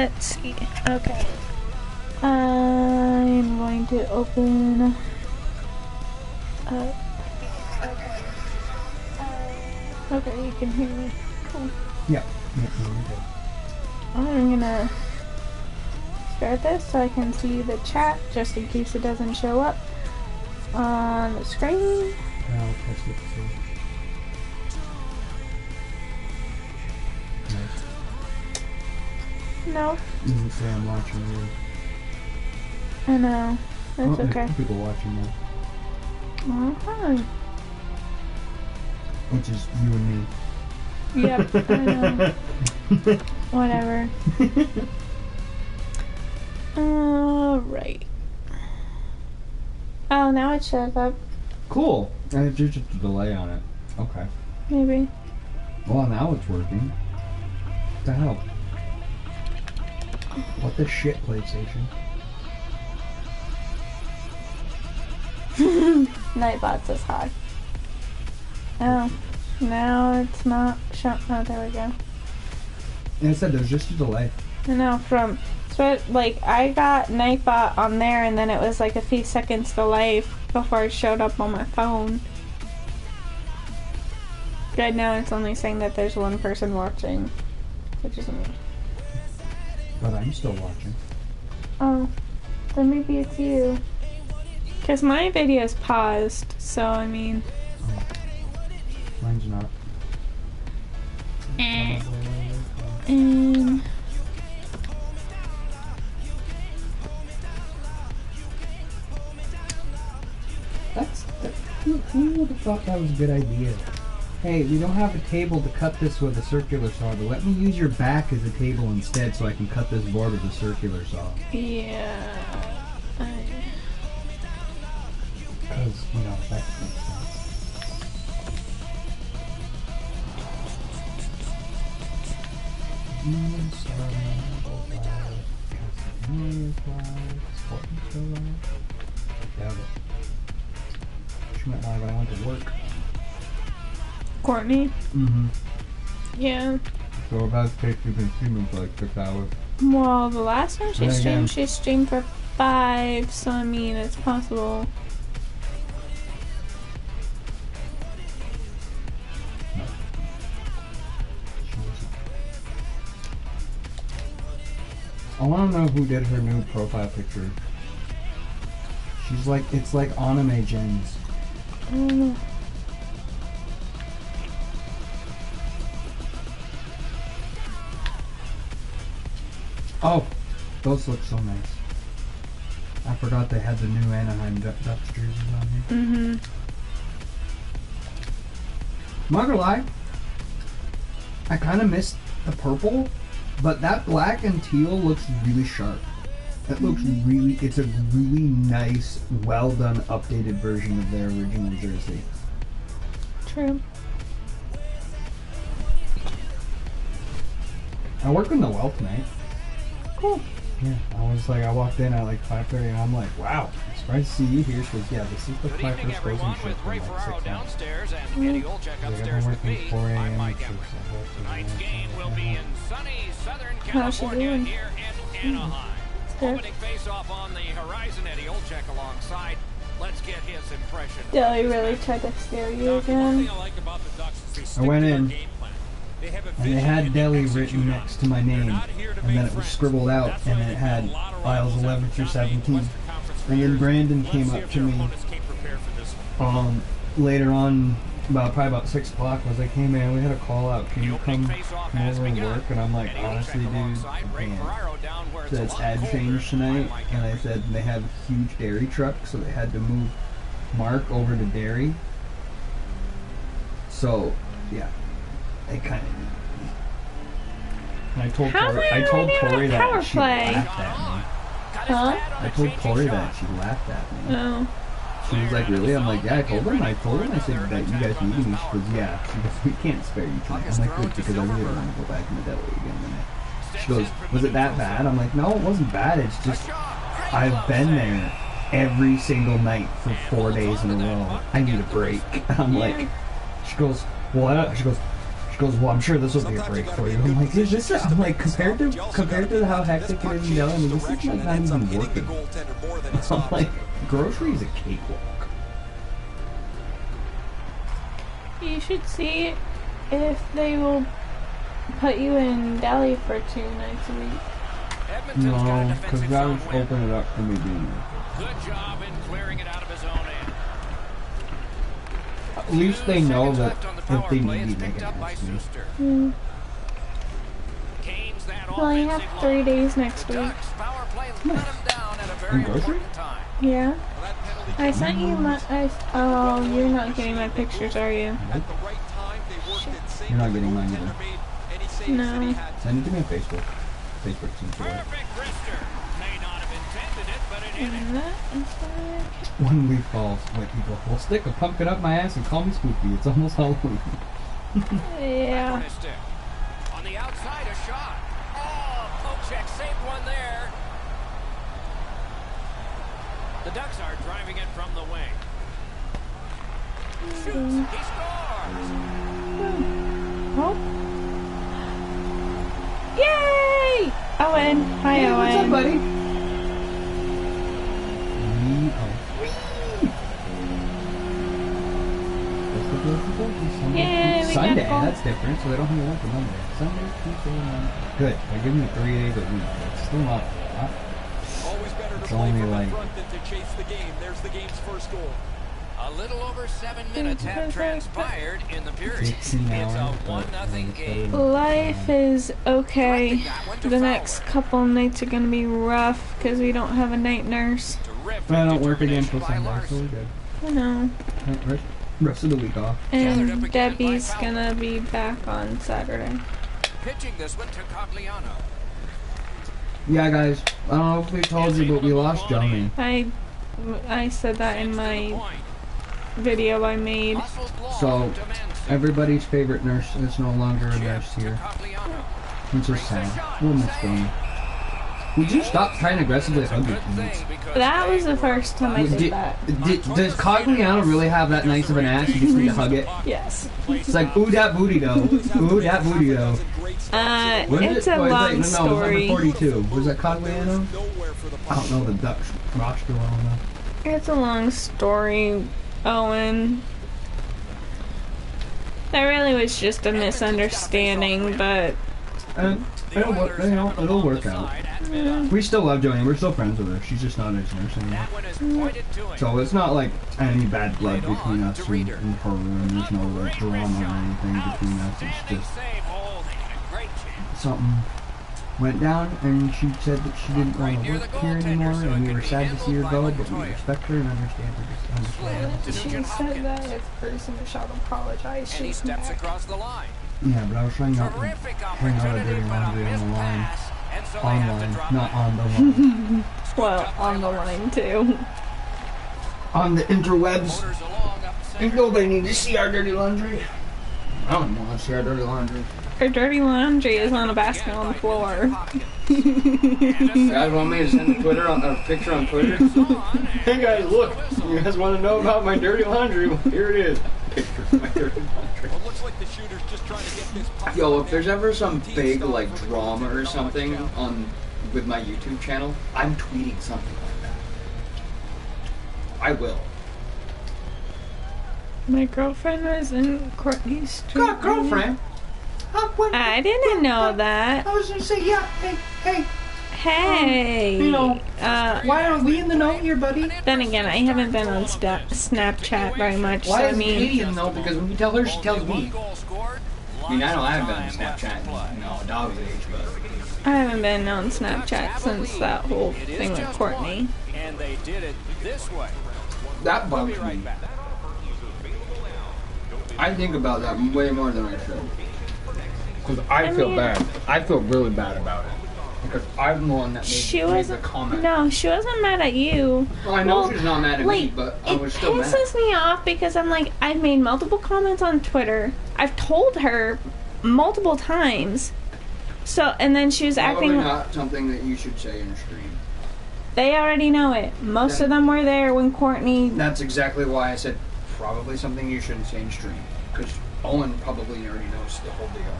let's see. Okay. I'm going to open up. Okay, you can hear me. Cool. Yeah. I'm gonna start this so I can see the chat, just in case it doesn't show up on the screen. I'll test it too. No. Doesn't say I'm watching you. I know. That's okay. People watching now. Okay. Which is you and me. Yep, I know. Whatever. Alright. Oh, now it shows up. Cool. And it's just a delay on it. Okay. Maybe. Well, now it's working. What the hell? What the shit, PlayStation? Nightbot says hi. Oh, now it's not showing. Oh, there we go. And it said there's just a delay. I know, so like, I got Nightbot on there and then it was like a few seconds delay before it showed up on my phone. Right now it's only saying that there's one person watching, which is me. But I'm still watching. Oh, then maybe it's you. Because my video's paused, so I mean... Oh. Mine's not. Who would have thought that was a good idea? Hey, we don't have a table to cut this with a circular saw, but let me use your back as a table instead so I can cut this board with a circular saw. Yeah. Because, you know, that makes sense. She went live, I went to work. Courtney? Mm-hmm. Yeah. So we're about to take you've been streaming for like 6 hours. Well, the last time she streamed for 5, so I mean, it's possible. No. I want to know who did her new profile picture. She's like, it's like anime gens. Oh, those look so nice. I forgot they had the new Anaheim Ducks jerseys on here. Mm-hmm. I'm not gonna lie, I kind of missed the purple, but that black and teal looks really sharp. That looks really, it's a really nice, well done, updated version of their original jersey. True. I work in the well tonight. Cool. Yeah, I walked in at like 5:30 and I'm like, wow, I'm surprised to see you here. She goes, yeah, this is the my first closing shift in like 6 months. I've been working 4 a.m. Tonight's game will be in sunny Southern California here in Anaheim. Opening face-off on the horizon, Eddie Olczyk alongside. Let's get his impression. Dilly really tried to scare you again. I went in, and they had Deli written next to my name, and then it was scribbled out, and it had aisles 11 through 17. And then Brandon came up to me later on, probably about 6 o'clock. I was like, hey man, we had a call out. Can you come over and work? And I'm like, honestly, dude, I can't. So it's ad change tonight, and I said they have a huge dairy truck, so they had to move Mark over to dairy. So, yeah. They kind of need me. And I told Tori that she laughed at me. Huh? I told Tori that she laughed at me. Oh. She was like, really? I'm like, yeah, I told him. I said that you guys needed me. She goes, yeah. She goes, we can't spare you tonight. I'm like, good, because I really don't want to go back in the deli again tonight. She goes, was it that bad? I'm like, no, it wasn't bad. It's just, I've been there every single night for 4 days in a row. I need a break. I'm like, she goes, what? She goes, She goes, well, I'm sure this will be a break for you. I'm like, is this? I'm like, compared to how hectic it is in Delhi, I mean, this is like not even working. I'm like, grocery is a cakewalk. You should see if they will put you in Delhi for 2 nights a week. No, because that would open it up for me being there. Good job in clearing it out of his own end. At least they know that if they need me, they can ask me. Well, you have 3 days next week. In grocery? Yeah. I sent you my... oh, you're not getting my pictures, are you? Nope. You're not getting mine either. No. Send it to me on Facebook. Facebook seems to work. One week falls, like people will stick a pumpkin up my ass and call me spooky. It's almost Halloween. Yeah. On the outside, a shot. Oh, Pochek saved one there. The Ducks are driving it from the wing. Shoots. He scores. Oh. Yay! Owen. Hi, Hey, Owen. what's up, buddy? Yay, we Sunday, got golf. that's different, so they don't hang it up on Monday. Sunday, Tuesday, Monday. Good. They're giving me 3 days a week. It's still not a lot. Always better to It's play only from like the front than to chase the game. There's the game's first goal. A little over 7 minutes have transpired in the period. 16 It's a hours, 1-0 game. Life is okay. The next couple nights are gonna be rough because we don't have a night nurse. But I don't work again until Sunday, so we're good. I know. Rest of the week off. And Debbie's gonna be back on Saturday. Pitching this one to Cogliano. Yeah, guys. I don't know if we told you, but we lost Johnny. I said that in my video I made. So, everybody's favorite nurse is no longer a nurse here. It's just sad. We'll miss Johnny. Would you stop trying to aggressively hug your teammates? That was the first time I did that. Does Cogliano really have that nice of an ass? You just need to hug it? Yes. It's like, ooh, that booty though. Ooh, that booty though. It's a long story. Number 42. Was that Cogliano? I don't know the Dutch roster well enough. It's a long story, Owen. That really was just a misunderstanding, but... It'll work out. We still love Joni. We're still friends with her. She's just not his nurse anymore. So it's not like any bad blood between us and her, and there's no like drama or anything between us. It's just something went down, and she said that she didn't want to work here anymore, and we were sad to see her go, but we respect her and understand her. She said that if person shall apologize, And he steps across the line. Yeah, but I was trying not to hang out a dirty laundry on the line. Online, not on the line. Well, on the line too. On the interwebs. Ain't nobody need to see our dirty laundry. I don't want to see our dirty laundry. Her dirty laundry is on a basket on the floor. You guys want me to send a picture on Twitter? Hey guys, look! You guys want to know about my dirty laundry? Well, here it is. Picture of my dirty laundry. Well, looks like the shooter's just trying to get this puck. Yo, if there's ever some big like drama or something with my YouTube channel, I'm tweeting something like that. I will. My girlfriend was in Courtney's street. Girlfriend? I didn't know that. I was gonna say, yeah, hey. Hey. You know, why are we in the know here, buddy? Then again, I haven't been on Snapchat very much. Why So I is mean, Katie in the know? Because when you tell her, she tells me. I mean, I know I haven't been on Snapchat in a dog's age, but I haven't been on Snapchat since that whole thing with Courtney. And they did it this way. that bugs me. I think about that way more than I should. Because I feel bad. I feel really bad about it. Because I'm the one that made the comment. No, she wasn't mad at you. Well, I know she's not mad at me, but I was still mad. It pisses me off because I'm like, I've made multiple comments on Twitter. I've told her multiple times. So, and then she was Probably acting not something that you should say in a stream. They already know it. Most of them were there when Courtney... That's exactly why I said probably something you shouldn't say in stream. Because Owen probably already knows the whole deal.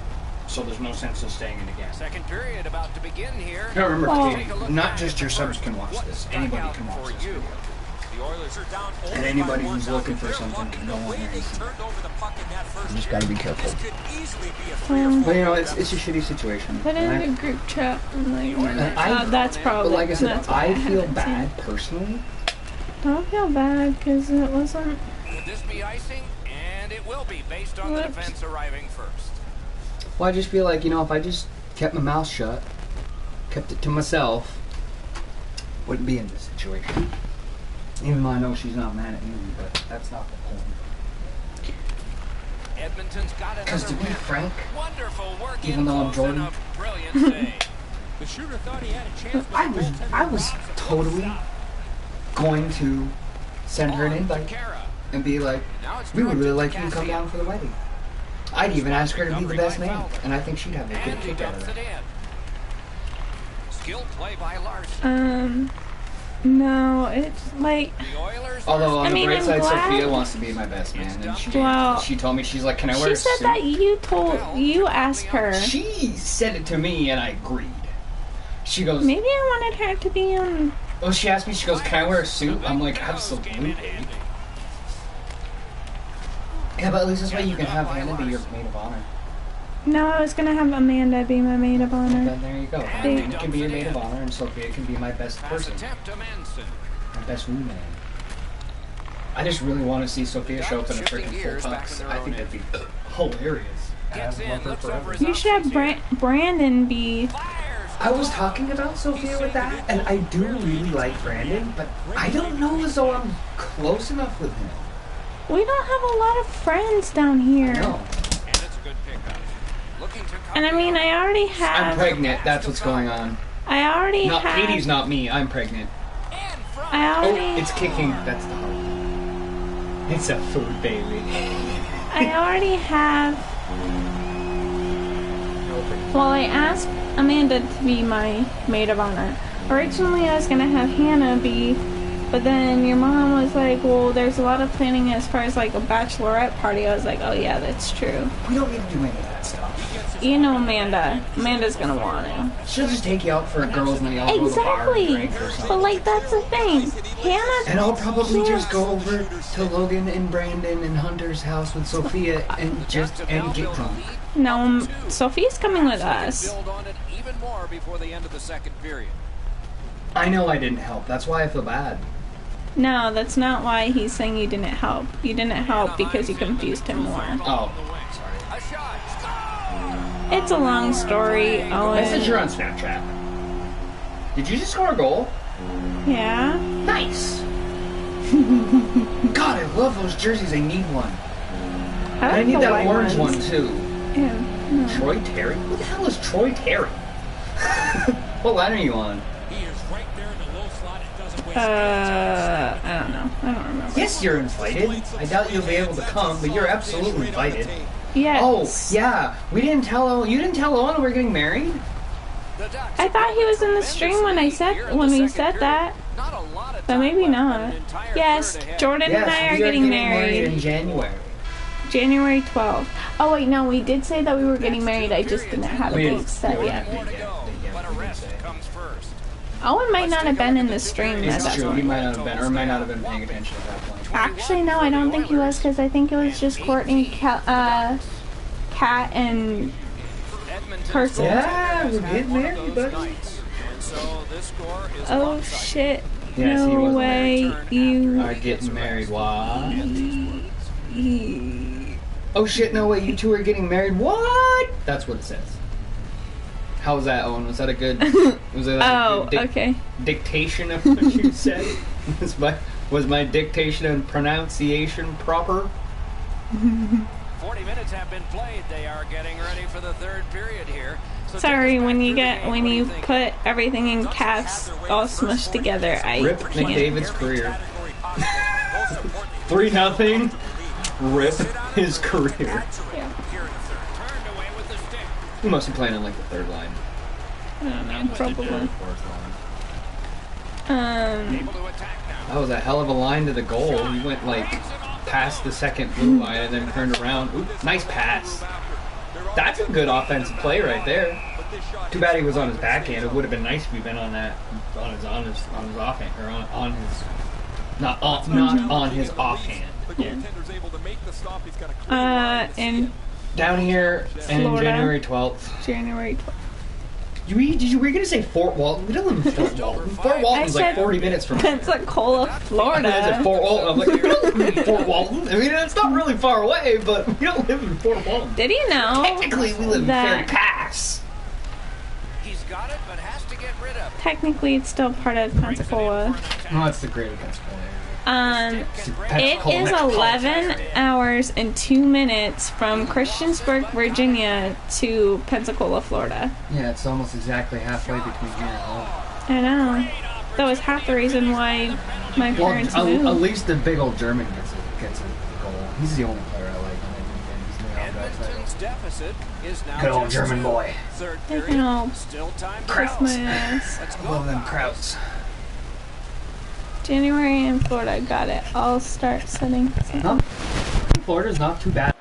So there's no sense in staying in again. Second period about to begin here. Now remember, Oh. Katie, not just your subs can watch this. Anybody can watch this video. The Oilers are down And anybody who's looking for something can go on there and see. You just gotta be careful. But you know, it's a shitty situation. Put it in a group chat. And like, that's probably. But like I said, that's why I feel haven't bad seen personally. it. Don't feel bad because it wasn't. Would this be icing? And it will be based on the Whoops. defense arriving first. Well, I just feel like, you know, if I just kept my mouth shut, kept it to myself, wouldn't be in this situation. Even though I know she's not mad at me, but that's not the point. Edmonton's got another Because to be win. frank, Wonderful work even in though I'm close and Jordan, a brilliant save. The shooter thought he had a chance. But I was totally going to send her an On to invite Kara. and be like, Now it's we would really like directed you to come Cassian. down for the wedding. I'd even ask her to be the Discovery best by man, Fowler. and I think she'd have a good And he kick out of dumps it that. in. Skilled play by Larson. No, it's like. The Oilers Although on I the mean, bright I'm side, glad- Sophia wants to be my best man, and Well, she told me, she's like, can I wear She a said suit? that you asked her. She said it to me, and I agreed. She goes, Maybe I wanted her to be on. well, she asked me, she goes, can I wear a suit? I'm like, absolutely. Yeah, but at least this way you can have Hannah be your maid of honor. No, I was gonna have Amanda be my maid of honor. Then there you go. Hannah can be your maid of honor, and Sophia can be my best pass person, attempt to Manson. my best woman. I just really want to see Sophia show up in a freaking full tux. I think that'd be hilarious. Gets I'd in, love her looks forever. over his You should have Brandon be. Fires. I was talking about Sophia with that, and I do really like Brandon, but I don't know as though I'm close enough with him. We don't have a lot of friends down here. No. And it's a good pickup. Looking to And I mean, I already I'm have. pregnant, that's what's going on. I already Not have. Katie's not me, I'm pregnant. and from I Oh, already. it's kicking. That's the heart. It's a food baby. I already have. Well, I asked Amanda to be my maid of honor. Originally, I was gonna have Hannah be, but then your mom was like, "Well, there's a lot of planning as far as like a bachelorette party." I was like, "Oh yeah, that's true." We don't need to do any of that stuff. You know, Amanda. Amanda's gonna want it. She'll just take you out for a girls' night. I'll go to the bar and Exactly. drink or But something. like, that's the thing. Hannah. And I'll probably can't- just go over to Logan and Brandon and Hunter's house with Sophia and get drunk. No, Sophie's coming with us. build on it even more before the end of the second period. I know I didn't help. That's why I feel bad. No, that's not why he's saying you didn't help. You didn't help because you confused him more. Oh, A shot. It's a long story, message her Owen. on Snapchat. Did you just score a goal? Yeah? Nice. God, I love those jerseys. I need one. I I like need the that white orange ones. one too. Yeah. No. Troy Terry? Who the hell is Troy Terry? What line are you on? he is right there in the low slot and doesn't waste I don't know. I don't remember. Yes, you're invited. I doubt you'll be able to come, but you're absolutely invited. Yes. Oh, yeah. You didn't tell Owen we're getting married? I thought he was in the stream when we said that. But maybe not. Yes, Jordan and I are we getting in married. January. January 12th. Oh wait, no, we did say that we were getting married. I just didn't have a date set yet. But a rest comes first. Owen might not have been in the stream at It's that true. He point. might not have been, or might not have been paying attention at that point. Actually, no, I don't think he was because I think it was just Courtney, Kat, and Person. Yeah, we're getting married, buddy. And so this score is Oh lopsided. shit! Yes, he No was way you. Are getting married? What? Oh shit! No way! You two are getting married? What? That's what it says. How was that, Owen? Was that a good? Was it Oh, a good okay. dictation of what you said? Was my dictation and pronunciation proper? 40 minutes have been played. They are getting ready for the third period here. So Sorry, take us when back you through the game. when What do you think? put everything in caps all smushed together, I Rip can't. McDavid's career. 3-0. Rip his career. Turned away with the stick. He must be playing on like the third line. I don't know, probably. Fourth line. Able to attack now. That was a hell of a line to the goal. He went like past the second blue line and then turned around. Ooh, nice pass. That's a good offensive play right there. Too bad he was on his backhand. It would have been nice if he'd been on that on his offhand or on his not on his offhand. Yeah. In Down here in Florida. January 12th. January 12th. Were you gonna say Fort Walton? We don't live in Fort Walton. Fort Walton's like 40 minutes from here. Pensacola, I Florida. live in Fort Walton. I'm like, you don't live in Fort Walton. I mean, it's not really far away, but we don't live in Fort Walton. Did you know Technically, we live in that- Ferry Pass. He's got it, but has to get rid of it. technically it's still part of Pensacola? No, it's the greater Pensacola area. It Pensacola is metropolitan 11 area. hours and 2 minutes from Christiansburg, Virginia to Pensacola, Florida. Yeah, it's almost exactly halfway between here and home. I know. That was half the reason why my Well, parents at moved. least the big old German gets a goal. He's the only player I like. He's the only guy. Edmonton's deficit is now Good old just German 2. boy. Third They period. can all Still time. kiss Krauts. my ass. Let's I go. love them Krauts. January in Florida, got it. I'll start setting. No, Florida's not too bad.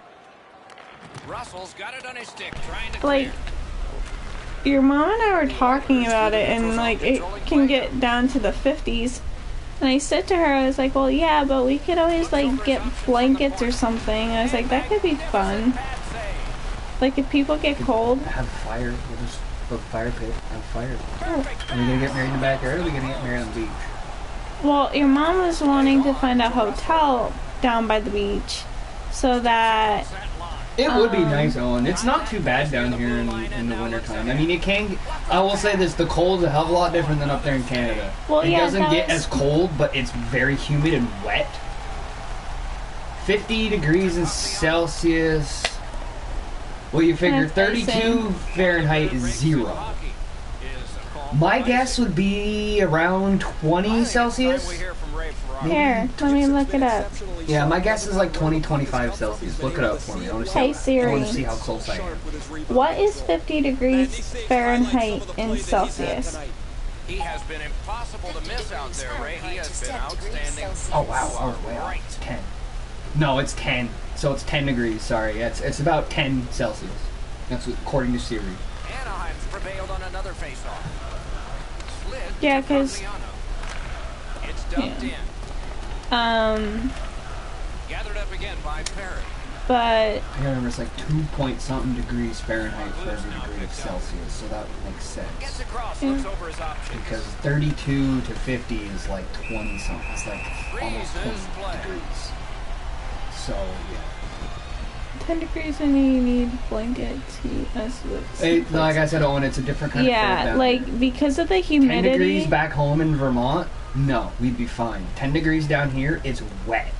Russell's got it on his stick, trying to Like, clear. your mom and I were talking about it, and like it can get down to the 50s. And I said to her, I was like, well, yeah, but we could always like get blankets or something. I was like, that could be fun. Like if people get cold. Have fire. We'll just build a fire pit. Have fire. Oh. Are we gonna get married in the backyard? Or are we gonna get married on the beach? Well, your mom was wanting to find a hotel down by the beach, so that It would be nice, Owen. It's not too bad down here in the wintertime. I mean, it can. I will say this: the cold's a hell of a lot different than up there in Canada. Well, it yeah, doesn't that get was- as cold, but it's very humid and wet. 50 degrees in Celsius. Well, you figure That's nice 32 Fahrenheit is 0. My guess would be around 20 Celsius. here, let me look it up. Yeah, my guess is like 20, 25 Celsius. Look it up for me. I want to see. Hey, I want Siri. to see how close I am. What is 50 degrees Fahrenheit in Celsius? He has been impossible to miss out there, Ray. He has been outstanding. Oh wow, I was way off. It's 10. No, it's 10. So it's 10 degrees. Sorry, yeah, it's about 10 Celsius. That's according to Siri. Anaheim's prevailed on another faceoff. Slid Yeah, to 'cause- Fagliano. It's dumped in. Gathered up again by Perry. But I gotta remember it's like 2 point something degrees Fahrenheit for every degree of Celsius, so that would make Gets sense. across, Yeah. looks over his options. Because 32 to 50 is like 20 something. It's like almost 20 Freezes play. degrees. So yeah. 10 degrees and you need blankets. Like I said, Owen, it's a different kind of cold Yeah, down like here. because of the 10 humidity. degrees back home in Vermont, no, we'd be fine. 10 degrees down here, it's wet.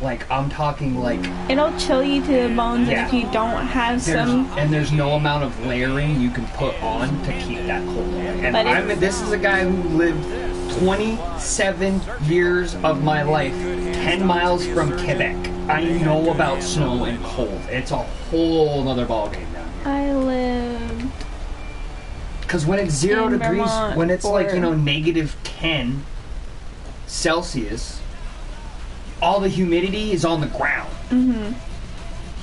Like, I'm talking like, It'll chill you to the bones Yeah. if you don't have there's, some. and there's no amount of layering you can put on to keep that cold away. And But this is a guy who lived 27 years of my life 10 miles from Quebec. I know about snow and cold. It's a whole other ballgame down here. I lived. Because when it's 0 In degrees, Vermont when it's like, for- negative 10 Celsius, all the humidity is on the ground. Mhm.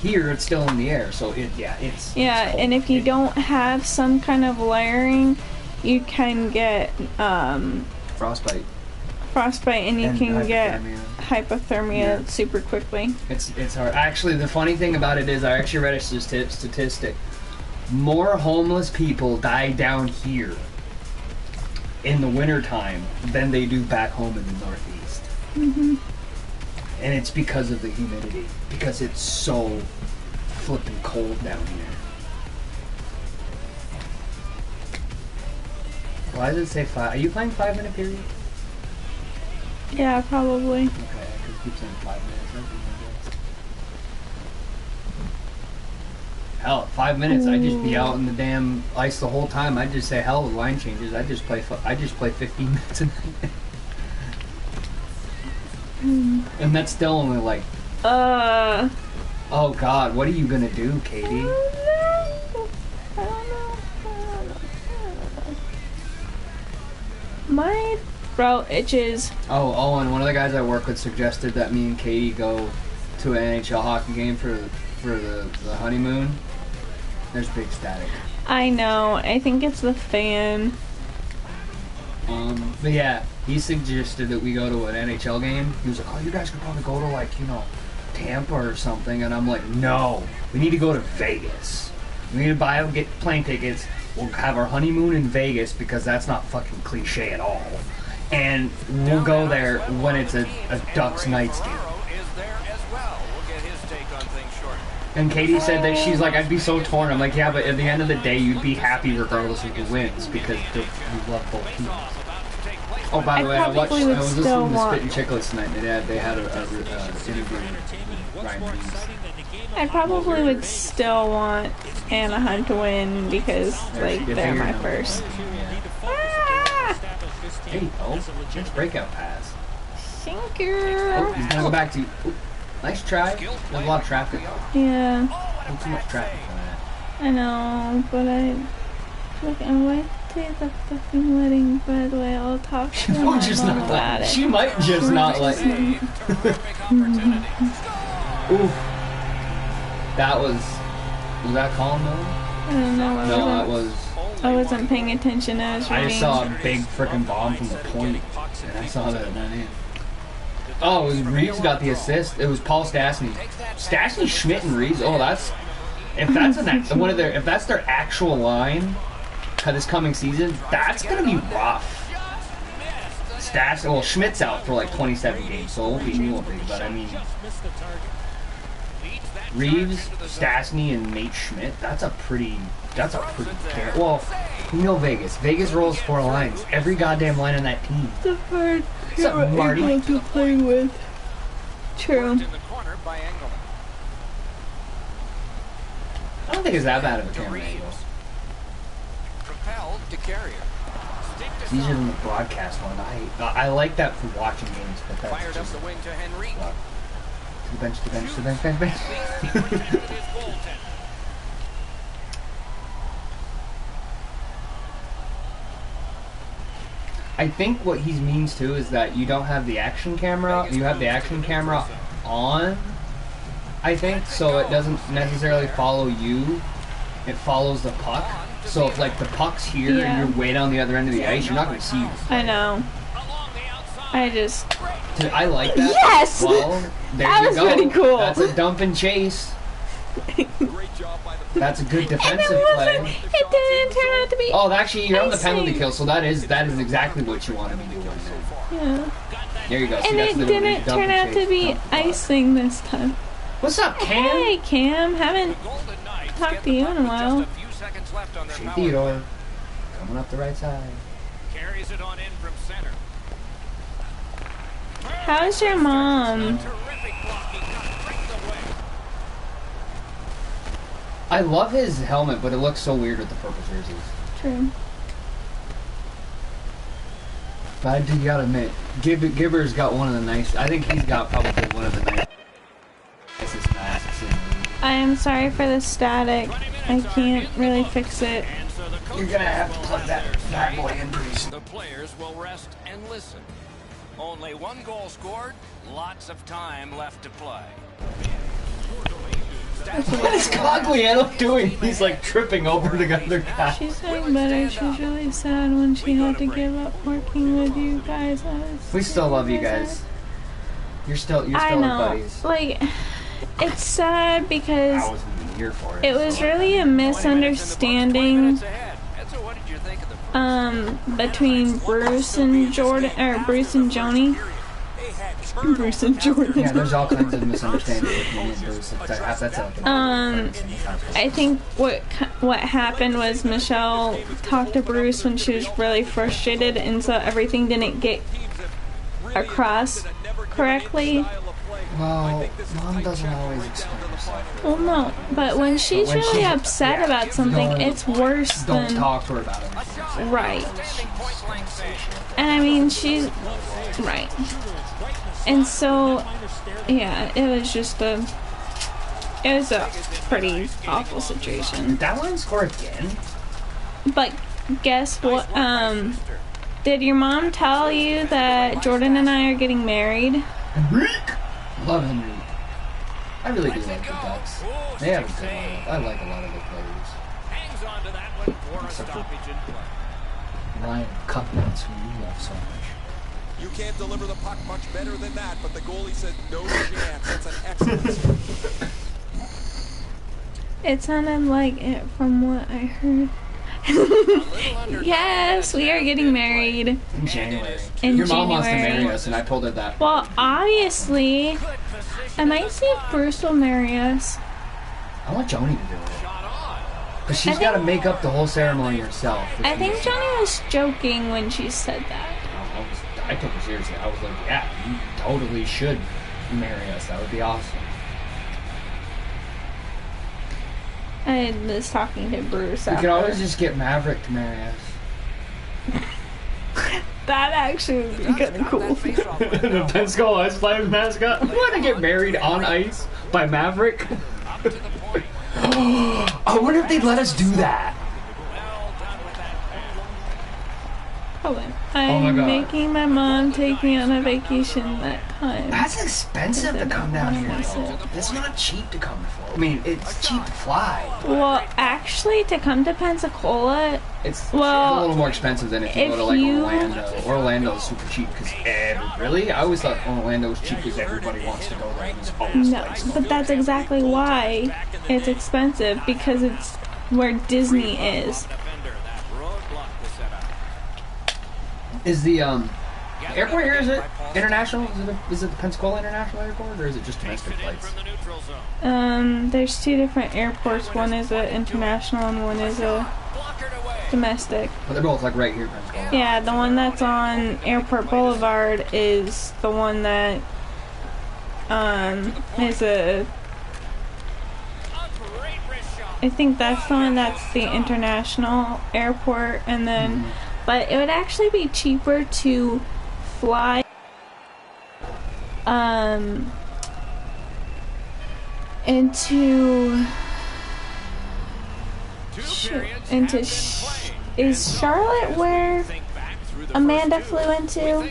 Here, it's still in the air, so it's Yeah, cold. and if you don't have some kind of layering, you can get Frostbite. frostbite and you And can get hypothermia. hypothermia Yeah. super quickly. It's hard. Actually, the funny thing about it is I actually read a statistic. More homeless people die down here in the wintertime than they do back home in the Northeast. Mm-hmm. And it's because of the humidity. Because it's so flipping cold down here. Why does it say 5? Are you playing 5-minute period? Yeah, probably. Okay, because it keeps saying 5 minutes. That'd be my guess. Hell, 5 minutes, I'd just be out in the damn ice the whole time. I'd just say, hell with line changes. I just play 15 minutes a night. And that's still only like, I oh god, what are you gonna do, Katie? don't know. My throat itches. Oh, and one of the guys I work with suggested that me and Katie go to an NHL hockey game for the honeymoon, there's big static. I know. I think it's the fan. But yeah, he suggested that we go to an NHL game. He was like, "Oh, you guys could probably go to like Tampa or something," and I'm like, "No, we need to go to Vegas. We need to get plane tickets. We'll have our honeymoon in Vegas because that's not fucking cliche at all. And we'll go there when it's a Ducks Knights game." And Katie said that she's like, "I'd be so torn." I'm like, "Yeah, but at the end of the day, you'd be happy regardless of who wins because you love both teams." Oh, by the way, I was listening to Spit and Chicklets tonight. They had a interview with Ryan Reeves. I probably would still want Anaheim to win because like they're my first. Ah! There you go. Nice breakout pass. Thank you. Oh, he's gonna go back to you. Oh, nice try. There's a lot of traffic. Yeah. Not too much traffic on that. I know, but I went to the fucking wedding. By the way, I'll talk to my mom about it. She might just not like. Ooh. That was that calm though? I don't know. I wasn't paying attention. I just saw a big freaking bomb from the point, and I saw that went in. Oh, it was Reeves got the assist. It was Paul Stastny. Stastny, Schmidt, and Reeves. Oh, if that's their actual line for this coming season, that's gonna be rough. Schmidt's out for like 27 games, so he won't be. But I mean, Reeves, Stastny, and Nate Schmidt. That's a pretty. Well, you know Vegas. Vegas rolls 4 lines. Every goddamn line on that team. The hard What's up, Marty? to play with. True. I don't think it's that bad of a camera angle. It's easier than the broadcast one. I like that for watching games, but that's just... To the bench, to the bench, to the bench, bench, bench. I think what he means too is that you don't have the action camera. You have the action camera on, I think, so it doesn't necessarily follow you. It follows the puck. So if like the puck's here and you're way down the other end of the ice, you're not going to see you. I know. I like that. Yes! Well, there that you was go. pretty cool. That's a dump and chase. That's a good defensive play. It didn't turn out to be. Oh, actually, you're on the penalty kill, so that is exactly what you want to be doing. Yeah. There you go. And it didn't turn out to be icing this time. What's up, Cam? Hey, Cam. Haven't talked to you in a while. Shea Theodore coming up the right side. Carries it on in from center. How's your mom? I love his helmet, but it looks so weird with the purple jerseys. True. But you gotta admit, Gibber's got one of the nice. I think he's got probably one of the nicest masks in the league. I am sorry for the static. I can't really fix it. You're gonna have to plug that bad boy in pretty soon. The players will rest and listen. Only 1 goal scored, lots of time left to play. What is Cogliano doing? He's like tripping over the other guy. She's doing better. She's really sad when she had to give up working with you guys. We still love you guys. You're still I know. our buddies. Like, it's sad because I wasn't even here for it. it was really a misunderstanding between Bruce and Jordan, or Bruce and Joni. Bruce and Jordan. Yeah, there's all kinds of misunderstandings with me and Bruce. I think what happened was Michelle talked to Bruce when she was really frustrated, and so everything didn't get across correctly. Well, Mom doesn't always explain herself. Well, no, but when she's really upset about something, it's worse than... Don't talk to her about it. Right. And I mean, she's... Right. And so, yeah, it was a pretty awful situation. Did that one score again? But guess what? Did your mom tell you that Jordan and I are getting married? Enrique! Love Enrique. I really do like the Ducks. They have a good lineup. I like a lot of the players. Hangs on to that one for a stoppage in play. Ryan Cupnuts, who you love so much. You can't deliver the puck much better than that, but the goalie said no chance. That's an excellent start. It sounded like it from what I heard. Yes, we are getting married In January. in Your mom wants to January. marry us, and I told her that. Well, obviously, I might see if Bruce will marry us. I want Joni to do it. But she's got to make up the whole ceremony herself. I think Johnny was joking when she said that. I took her seriously. I was like, yeah, you totally should marry us. That would be awesome. I was talking to Bruce We after. could always just get Maverick to marry us. That actually would be kind of cool. The Pensacola Ice Flames mascot. I'm going to get married on ice by Maverick. I wonder if they'd let us do that. Hold on. Oh my I'm God. making my mom take me on a vacation that time. That's expensive to come down here, though. It's not cheap to come to Florida. I mean, it's cheap to fly. Well, actually, to come to Pensacola, It's Well, a little more expensive than if you if go to like you- Orlando. Orlando's super cheap because really, I always thought Orlando was cheap because everybody wants to go there. And it's always no. But that's exactly why it's expensive, because it's where Disney is. Defender, that roadblock was set up. Is the airport here, is it international? Is it the Pensacola International Airport, or is it just domestic flights? From the neutral zone. There's two different airports. One is a international and one is a Blockered away. domestic. But they're both like right here, Pensacola. Yeah, the one that's on Airport Boulevard is the one that is a. A great wrist shot. I think that's the one that's the international airport, and then, but it would actually be cheaper to fly into is Charlotte where Amanda flew into?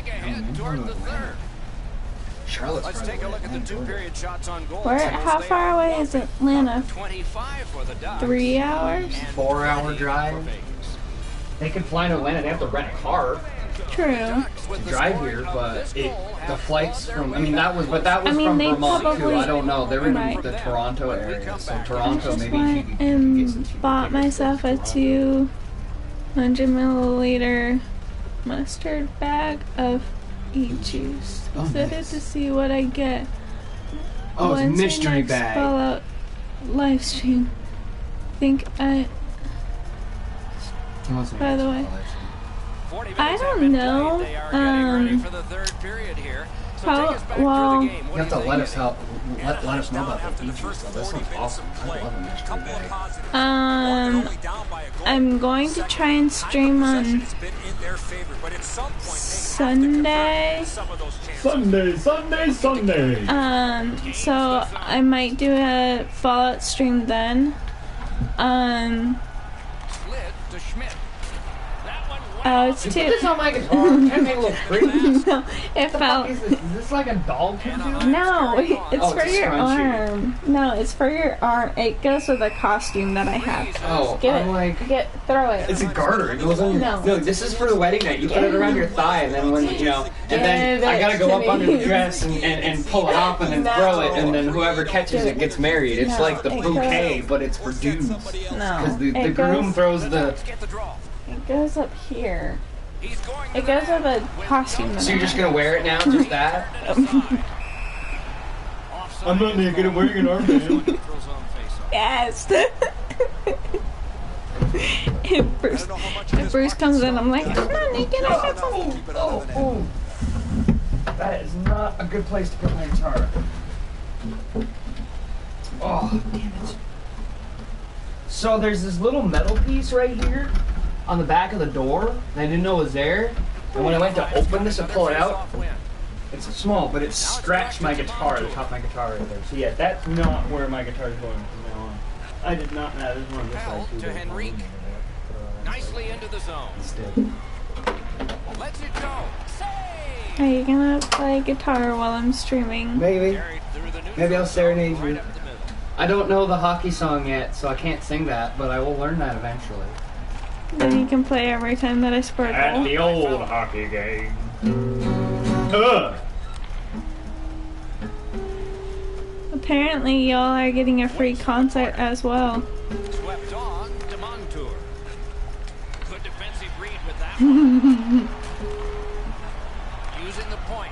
Charlotte's Let's right take a away. look at the two-period shots on goal. Where? How far away is Atlanta? 25 for the Ducks. 3 hours? 4-hour drive. They can fly to Atlanta. They have to rent a car True. to drive here, but the flights from that was I mean, from they Vermont too. probably- I don't know. They're in Right. the Toronto area, so Toronto Just maybe went she could get and some cheap bought tickets myself to a Toronto. 200 milliliter mustard bag of e-juice. Oh, Excited nice. to see what I get. Oh, it's a When's your mystery next bag. Fallout live stream. By the way, 40 I minutes have don't been know, played. They are getting ready for the third period here. So how- take us back well- through the game. You have to let us help. Let us know about After the the e-juice. first That 40 sounds minutes awesome. of I play, love a mystery couple of bag. positives. Um, Only down by a goal. I'm going to try and stream Possession on has been in their favor, but at some point they have to Sunday. convert some of those chances. Sunday. So I might do a Fallout stream then. Slid to Schmidt. That one Oh, it's Put too. this on my guitar. Can I make a little pretty? No, it felt. Is this like a doll tutu? No, it's Oh, for it's a your scrunchie. arm. No, it's for your arm. It goes with the costume that I have. Oh, Give I'm it. like, Throw it. it's a garter. It goes on your. No. No, this is for the wedding night. You put it around your thigh, and then when and then Give I gotta it go to up under the me. dress and pull it off and then No. throw it, and then whoever catches it gets married. It's No, like the it bouquet, but it's for dudes. No, Because the it groom goes. throws the. Ducks get the draw. It goes up here. He's going It goes with a costume. that So I you're just have. gonna wear it now, just that? I'm not naked. I'm wearing an armband. Yes. If Bruce comes in, I'm like, I'm not naked. I got something. Oh. That is not a good place to put my guitar. Oh, damn it. So there's this little metal piece right here on the back of the door that I didn't know was there. And when I went to open this and pull it out, it's small, but it scratched my guitar, the top of my guitar right there. So yeah, that's not where my guitar is going from now on. I did not know. There's one of this Held side too. to Henrique. Nicely into the zone. Still. Lets it go. Save! Are you gonna play guitar while I'm streaming? Maybe. Carried through the neutral Maybe I'll serenade Right you. up the middle. I don't know the hockey song yet, so I can't sing that, but I will learn that eventually. Then you can play every time that I score a goal. old hockey game. Ugh. Apparently, y'all are getting a free concert as well. Swept on to Montour. Good defensive read with that one. Using the point.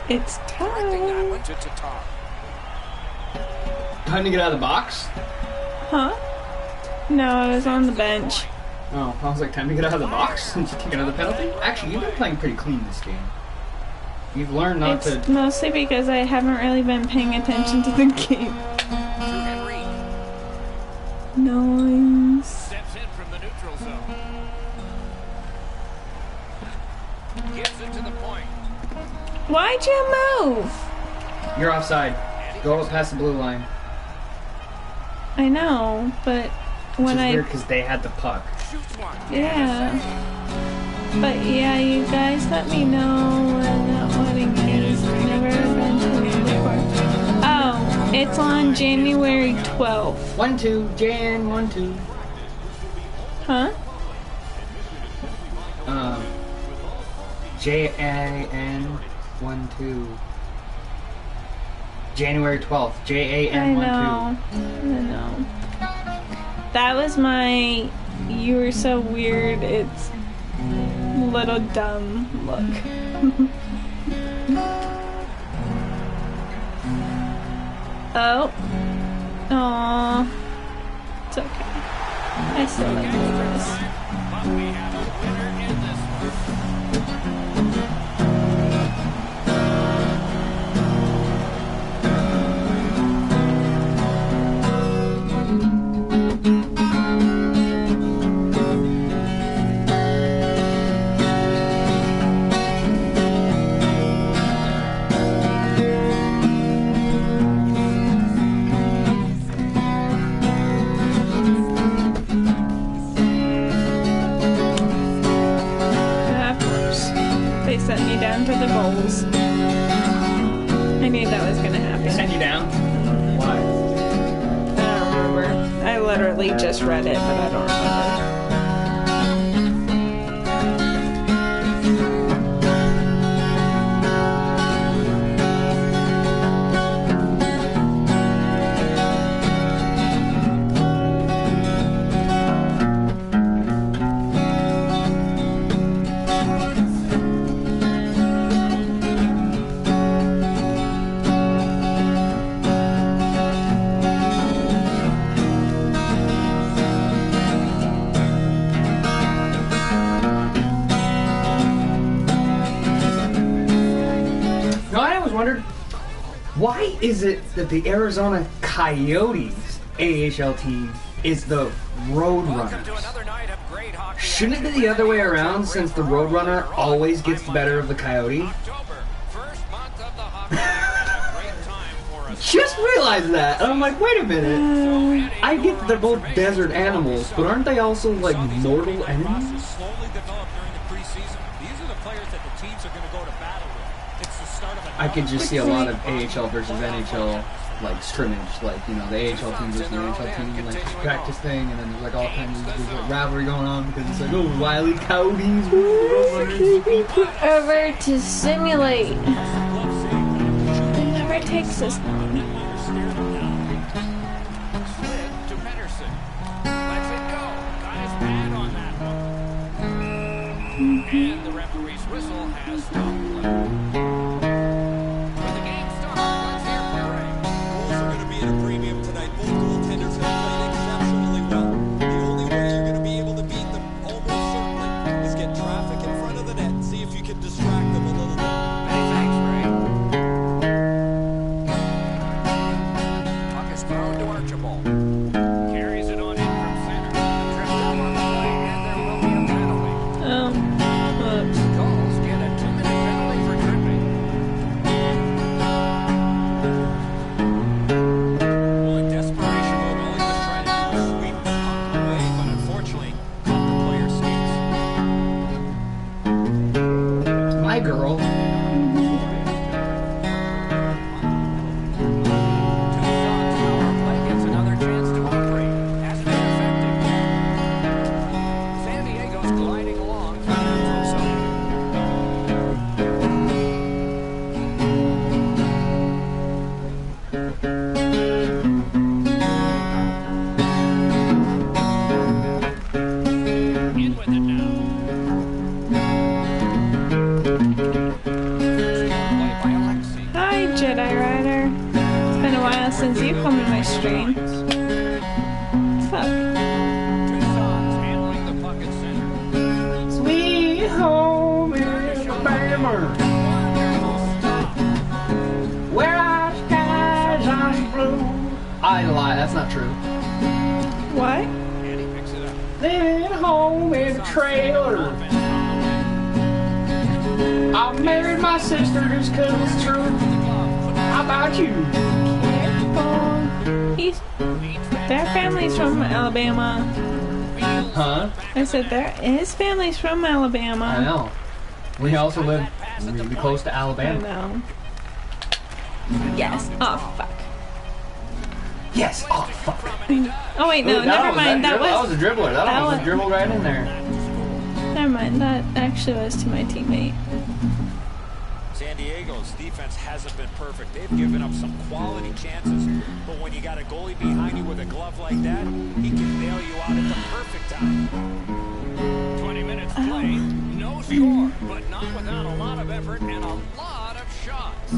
It's Directing that time. one to Tatar. Time to get out of the box? Huh? No, I was on the bench. Oh, I was like, time to get out of the box and take another penalty? Actually, you've been playing pretty clean this game. You've learned not It's to... mostly because I haven't really been paying attention to the game. To Henry. Nice. Steps in from the neutral zone. Gives it to the point. Why'd you move? You're offside. Go past the blue line. I know, but Which when is I... weird because they had the puck. Shoots one. Yeah. But yeah, you guys let me know when that wedding is. Never been to one before. Oh, it's on January 12th. 1-2, Jan, 1-2. Huh? Jan 1-2. January 12th. I JAN 1-2. know. I know. That was my "you were so weird, it's little dumb" look. Oh. Aww. It's okay. I still like this. But we have a winner in this one. Yeah, of course. They sent me down for the goals. I knew that was gonna happen. Send you down? Why? I don't remember. I literally just read it, but I don't remember. No, I always wondered, why is it that the Arizona Coyotes AHL team is the Welcome to Roadrunners? another night of great hockey. Shouldn't it be the other way around since the Roadrunner always gets the better of the Coyote? October, first month of the hockey year, and a great time for us. Just realized that. And I'm like, wait a minute. I get that they're both desert animals, but aren't they also like mortal enemies? Slowly developed during the preseason. These are the players that the teams are going to go to battle with. It's the start of a I could just see a lot of AHL versus NHL like scrimmage, like, you know, the AHL team versus the NHL team, like just practice thing, and then there's like all kinds of there's, like, rivalry going on because it's like, oh, Wiley Coyotes versus Roadrunners. Over to simulate. It never takes us long. Slid to Pedersen. Lets it go. Got his pad on that one. And the referee's whistle has stopped play. With the game started, let's hear from Ray. Goals are going to be at a premium tonight. Both goaltenders have played exceptionally well. The only way you're going to be able to beat them, almost certainly, is get traffic in front of the net and see if you can distract them a little bit. Many thanks, Ray. Puck is thrown to Archibald. Carries it on in from center. Tripped up on the play, and there will be a penalty. Oops. Gulls get a 2-minute penalty for tripping. Hi, girl. Tucson's power play gets another chance to operate. Hasn't been effective yet. San Diego's gliding along through the neutral zone. In with it now. Play by Alexi. Hi, Jedi Rider. It's been a while since you come to my stream. Fuck. Tucson's handling the puck at center. Sweet home in Alabama, where our skies are blue. I lie, that's not true. What? And he picks it up. Living home in a trailer. I married my sister just 'cause it's true. How about you? Their family's from Alabama. Huh? I said his family's from Alabama. I know. We also live really close to I Alabama. know. Yes. Oh fuck. Yes. Oh fuck. Oh wait, no, Ooh, never mind. That that was was a dribbler. That that was was- dribbled right in there. never mind. That actually was to my teammate. San Diego's defense hasn't been perfect. They've given up some quality chances, but when you got a goalie behind you with a glove like that, he can bail you out at the perfect time. 20 minutes played, no score, but not without a lot of effort and a lot of shots.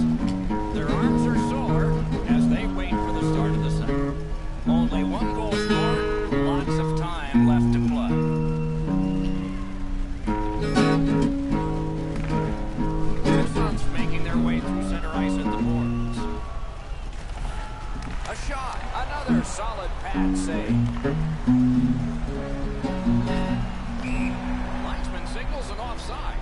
Their arms are sore as they wait for the start of the second. Only one goal scored, lots of time left to play. Tucson's making their way through center ice at the boards. A shot, another solid pad save. Linesman signals an offside.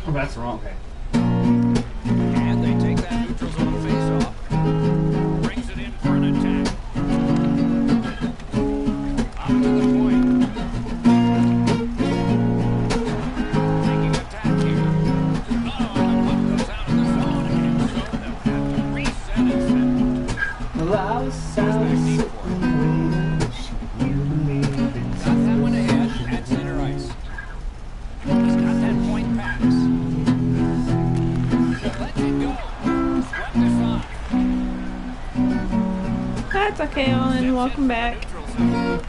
Oh, that's wrong. Okay. And they take that neutral zone face-off. Brings it in for an attack. Out to the point. Taking attack here. Oh, and the puck goes out of the zone, and so they'll have to reset and set. Well, I was Got that one ahead at center ice. He's got that point pass. Let it go. Swept aside. That's okay, Owen. Welcome back. Neutral zone.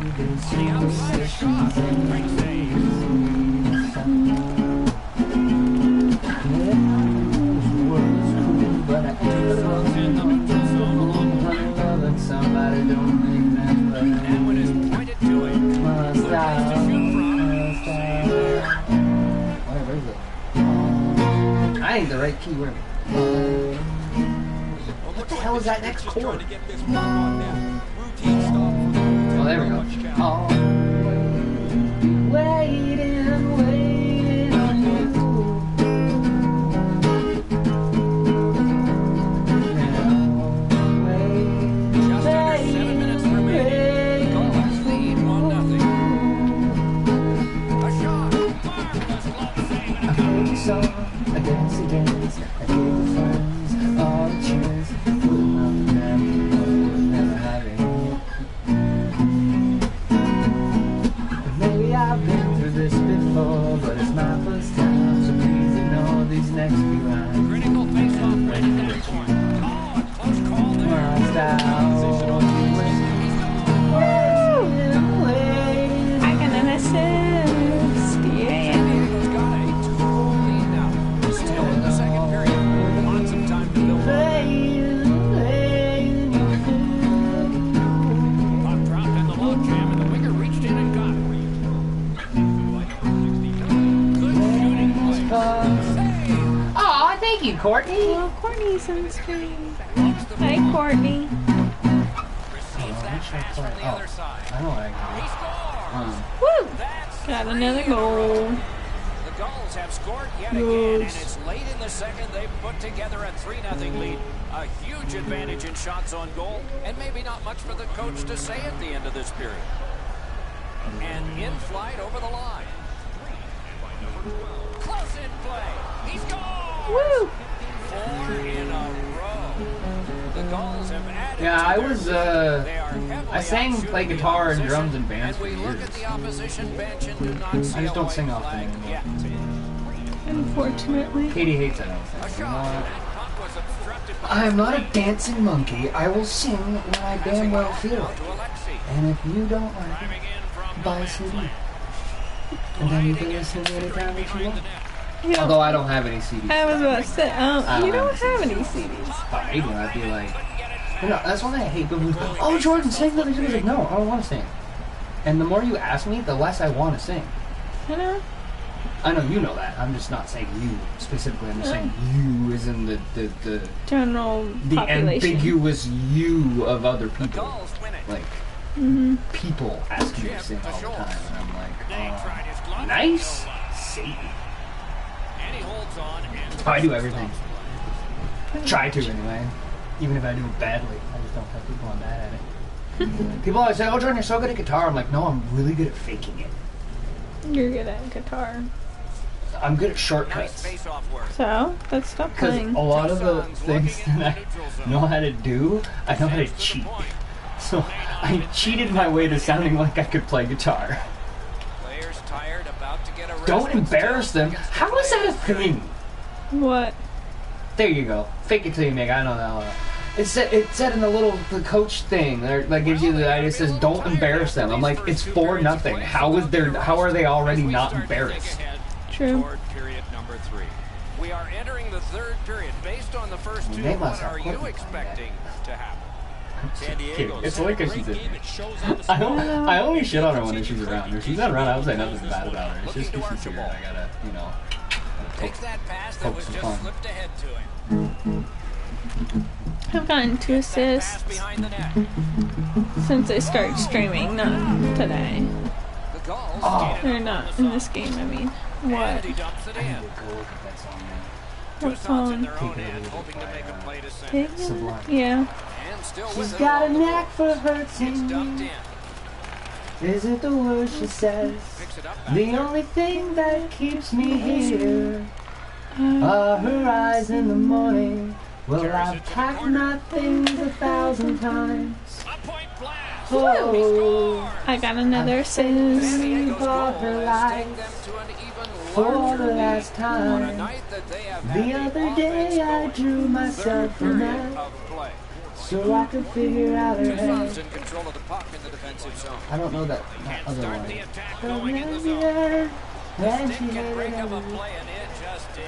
On the outside, a shot. Great save. Tucson's in the neutral zone along the right. That one is pointed to him. Good place to shoot from. Save there. Where is it? I ain't the right key. Where? What the hell is that next just chord? trying to get this puck on net. Routine stop for the Oh, there we go. Oh. Waiting on you. Just under 7 minutes remaining. Columbus lead 1-0. A shot. Marvelous glove save and a goal. I dance, I gave the friends all a chance. Put them on the map, but we'll never have it. Maybe I've been through this before, but it's my first time, so please ignore these next few lines. Critical face-off right at that point. Oh, a close call there. My style. I can an assist. Yeah. San Diego's got a 2-goal lead now. Still in the second period. Lots of time to build on. Puck dropped in the log jam, and the winger reached in and got it. Good shooting play. Save. Aw, thank you, Courtney. Well, Courtney's on the screen. Hi, Courtney. Receives that pass from the other side. I know what I He can scores. do. Woo! That's Got another goal. the Gulls have scored yet again, and it's late in the second. They've put together a 3-0 lead. A huge advantage in shots on goal, and maybe not much for the coach to say at the end of this period. And in flight over the line. Close in play. He's gone! Woo! 4 in a row. The Gulls have added Yeah, to I their was, lead. They are heavily I sang, outshooting play the guitar and opposition, drums and bands and we for look years. at the opposition bench and do not see I just a don't white sing often flag anymore. yet. Unfortunately. Katie hates it. I don't A think. You know shot. what? That puck was obstructed by I'm not a dancing monkey. I will sing when I damn well feel it. to Alexi. And if you don't like Driving in it, from buy a the CD. flank. And then you can Gliding listen in, anytime that you behind want. the net. Yeah. Although I don't have any CDs. I was about to say, you don't have any CDs. If I do, I'd be like, you know, that's one thing I hate. People who go, oh, Jordan, sing the music. Like, no, I don't want to sing. And the more you ask me, the less I want to sing. You know? I know you know that. I'm just not saying you specifically. I'm just saying you as in the General population. ambiguous you of other The people. Gulls win it. Like, people ask me to sing all the time. And I'm like, nice. Satan. And he holds on and I do everything. Try to, anyway. Even if I do it badly. I just don't tell people I'm bad at it. People always say, oh, Jordan, you're so good at guitar. I'm like, no, I'm really good at faking it. You're good at guitar. I'm good at nice shortcuts. face-off work. So, let's stop Because playing. a lot of the things that I know how to do, I know how to cheat. So I cheated my way to sounding like I could play guitar. Players tired, about to get a rest, Don't but embarrass still them. gets How is that a thing? What? There you go. Fake it till you make. I don't know. It said in the coach thing that gives you the idea. It says don't embarrass them. I'm like, it's 4-0. How are they already not embarrassed? True. Toward period number 3. We are entering the third period. Based on the first two, They must what have are put you them on expecting to happen? San Diego. It's like she's in. I only shit on her when she's around. If she's not around, I would say nothing bad about her. It's just because she's here. I gotta, you know. Takes that pass that was Focus just on. slipped ahead to him. I've gotten 2 Pass assists behind the net. since I started streaming, not today. The Gulls Oh. get it Or not in this game, I mean. and What? he dumps it in. Go look at that song now. Two What shots in song? their own Take it end, over hoping to by, make a play to center. Pig? Sublime. Yeah. And still She's with it got a along the knack for wall. It's hurting dumped me. in. Is it the word she says? Picks it up back The there. only thing that keeps me here are her eyes in the morning. Well, I've packed my things 1,000 times. A point blast. Oh, I got another San assist. Diego's for goal her has taken life them to an even for larger the lead last on a time. night that they have The had other day offense I going. drew myself a Third map period of play. so I could figure out her Two head. thumbs in control of the puck in the defensive zone. I don't know that Can't other start one. the attack going in the zone. And Stick she can break up a had play, and it just did.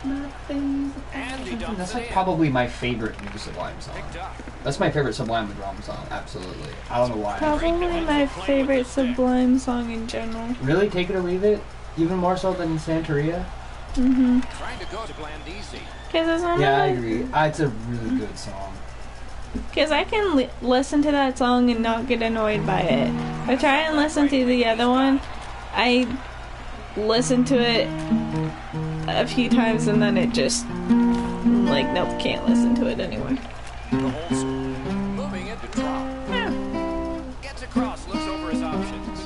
my things. And he dumps That's it like in. probably my favorite new Sublime song. Picked up. That's my favorite Sublime drum song, absolutely. I don't know why. Probably my favorite Sublime song in general. Really, Take It or Leave It? Even more so than Santeria? Mm-hmm. Trying to go to Blandisi. Because it's one Yeah, I of the... agree. It's a really good song. Because I can listen to that song and not get annoyed by it. If I try and listen to the other one, I listen to it a few times and then it just, like, nope, can't listen to it anymore. The holes moving into drop. Gets across, looks over his options.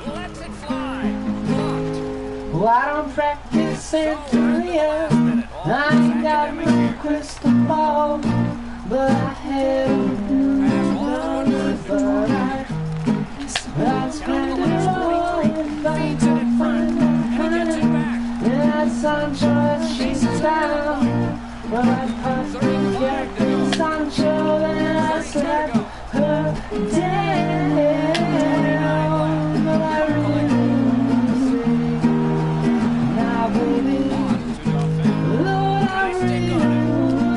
Lets it fly. Blocked. Well, I don't practice Santeria. I ain't got no crystal ball. But I had I spent it all in Feeds it in front. And he gets it back. that Sancho, she's down. Well, I perfect get Sancho, and I slept her down. But I really didn't say, now baby, Lord, I really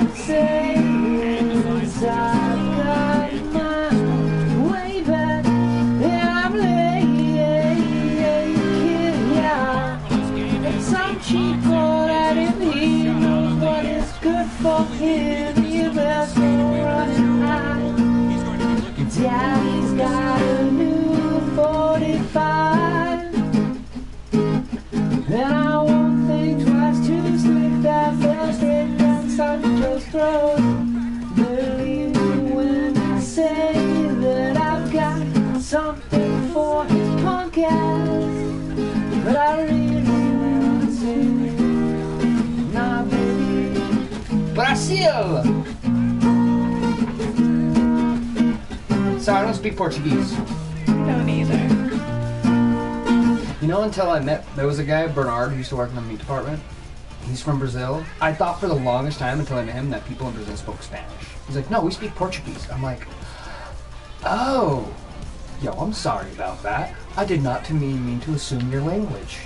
would say, I've got my way back, and I'm late, yeah. Some cheap boy that in he knows what is good for him. He best go run high. Daddy's got a new 45. podcast, but I really want to say, nah, baby, Brazil. Sorry, I don't speak Portuguese. I don't either. You know, until I met, there was a guy, Bernard, who used to work in the meat department. He's from Brazil. I thought for the longest time until I met him that people in Brazil spoke Spanish. He's like, no, we speak Portuguese. I'm like, oh. Yo, I'm sorry about that. I did not mean to assume your language.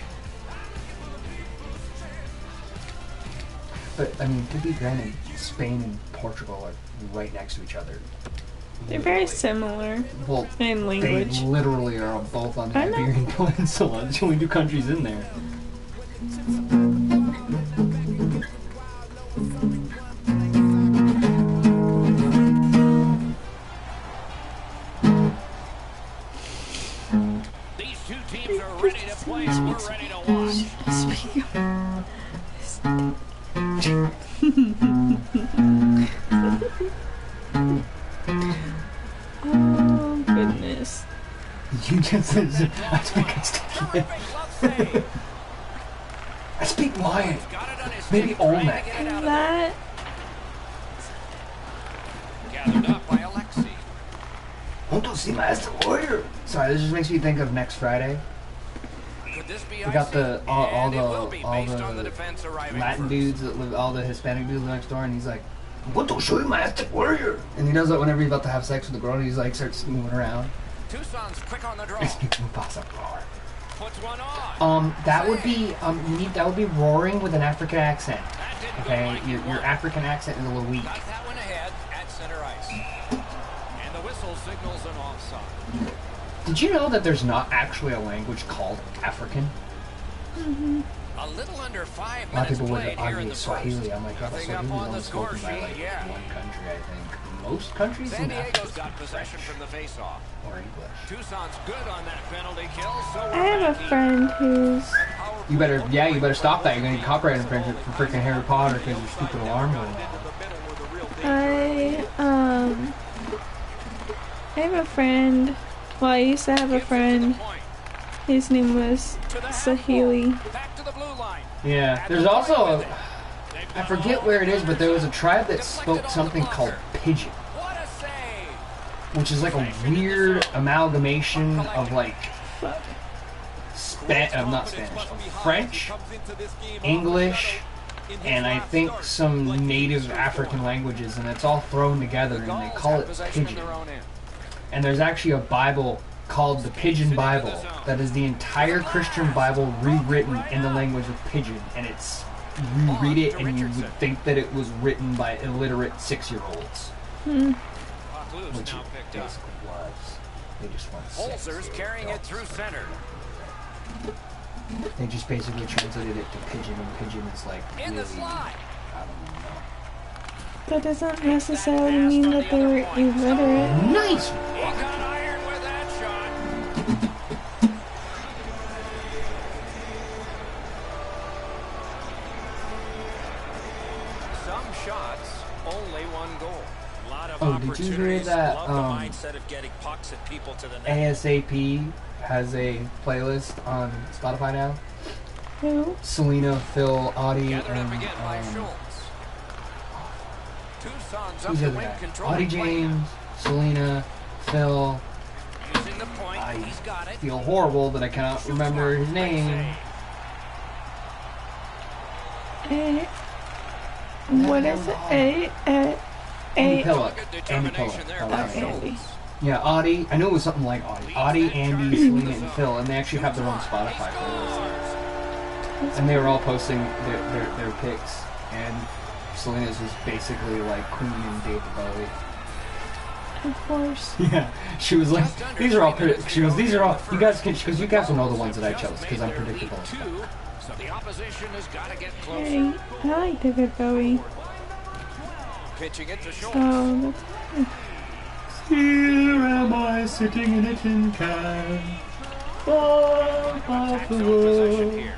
But, I mean, to be granted, Spain and Portugal are right next to each other. They're very similar Well, in language. they literally are both on the I know. Iberian Peninsula. There's only 2 countries in there. These two teams are ready to play and we're ready to watch. Oh goodness. You just said, I speak Mayan. Maybe Olmec. That Gathered up by Alexi. Junto si maestro warrior. Sorry, this just makes me think of next Friday. Could this be We got the all And it will be the based on the defense arriving Latin first. dudes that live, all the Hispanic dudes next door, and he's like, "Junto soy maestro warrior," and he does that whenever he's about to have sex with a girl, and he's like starts moving around. Tucson's quick on the draw. Mufasa roar. Puts one on. That would be that would be roaring with an African accent. That didn't go Okay, like you your wanted. African accent is a little weak. Got that one ahead at center ice. And the whistle signals an offside. Did you know that there's not actually a language called African? A little under 5 A lot of minutes people would played here in argue the Swahili. first. I'm like, oh, Nothing Swahili up is on the only score spoken by sheet like yet. one country, I think. Most countries San in Diego's Africa got speak possession French from the faceoff. or English. Tucson's good on that penalty kill, so I have a friend who's You better stop that. You're gonna get copyright infringement for freaking Harry Potter because your stupid alarm going off. I have a friend. Well, I used to have a friend. His name was Sahili. Back to the blue line. Yeah, there's also I forget where it is, but there was a tribe that spoke something called Pidgin, What a save! which is like a weird amalgamation of like not Spanish, of French, English, and I think some native African languages, and it's all thrown together, and they call it Pidgin. And there's actually a Bible called the Pidgin Bible that is the entire Christian Bible rewritten in the language of Pidgin, and it's you read it and you would think that it was written by illiterate 6-year-olds, which it basically was. They just weren't 6. Holzer's carrying it through center. They just basically translated it to Pidgin, and Pidgin is like In really, the slide. I don't know. That doesn't necessarily mean that they were illiterate. Nice. He got iron with that shot. Some shots, only one goal. A lot of Oh, did you hear opportunities. that, Love the mindset of getting pucks at people to the net. ASAP has a playlist on Spotify now. Who? Selena, Phil, Audie, Gathered up and again by Schultz. Tucson's up who's the to other win guy? control. Audie James, Selena, Phil. Using the point, I he's got it. feel horrible that I cannot remember his name. What is it? Andy A. Pillock. Good Andy determination Pillock. there Oh, by that's Okay. Andy. Yeah, Audie. I knew it was something like Audie. Audie, Andy, Selena, and Phil, and they actually have their own Spotify playlist. And they were all posting their pics, and Selena's was basically like Queen and David Bowie. Of course. Yeah, she was like, these are all pretty. She goes, these are all. You guys can. She goes, you guys will know the ones that I chose because I'm predictable. as fuck." Two, so the opposition has got to get Hey, closer. I like David Bowie. Pitching it to Schultz. So Here am I sitting in a tin can, far off the Possession world. here.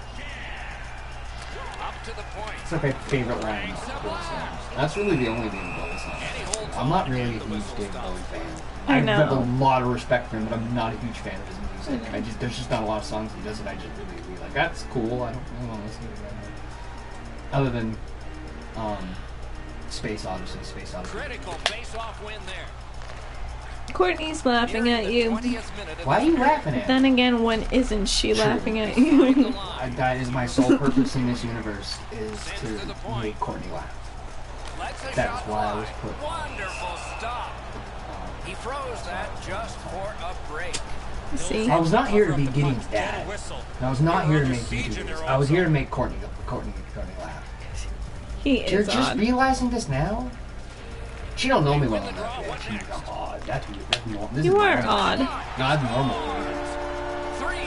Up to the point. It's like my favorite line of David Bowie songs. That's really the only David Bowie song. And he holds I'm not on really a and the huge whistle David stops. Bowie fan. I have a know. lot of respect for him, but I'm not a huge fan of his music. music. There's just not a lot of songs he does that I just really like. That's cool. I don't really want to listen to it right now. Other than Space Odyssey. Critical face-off win there. Courtney's laughing at you. Why are you laughing at me? Then again, when isn't she True. laughing at you? That is my sole purpose in this universe, is to make Courtney laugh. That's why I was put. Wonderful stop. He throws that just for a break. See? I was not here to be Gideon's dad. I was not here to make you do this. I was here to make Courtney laugh. He You're is just odd. realizing this now? She don't know me well enough yet. She's odd. That's normal. This You is are normal. odd. Not normal.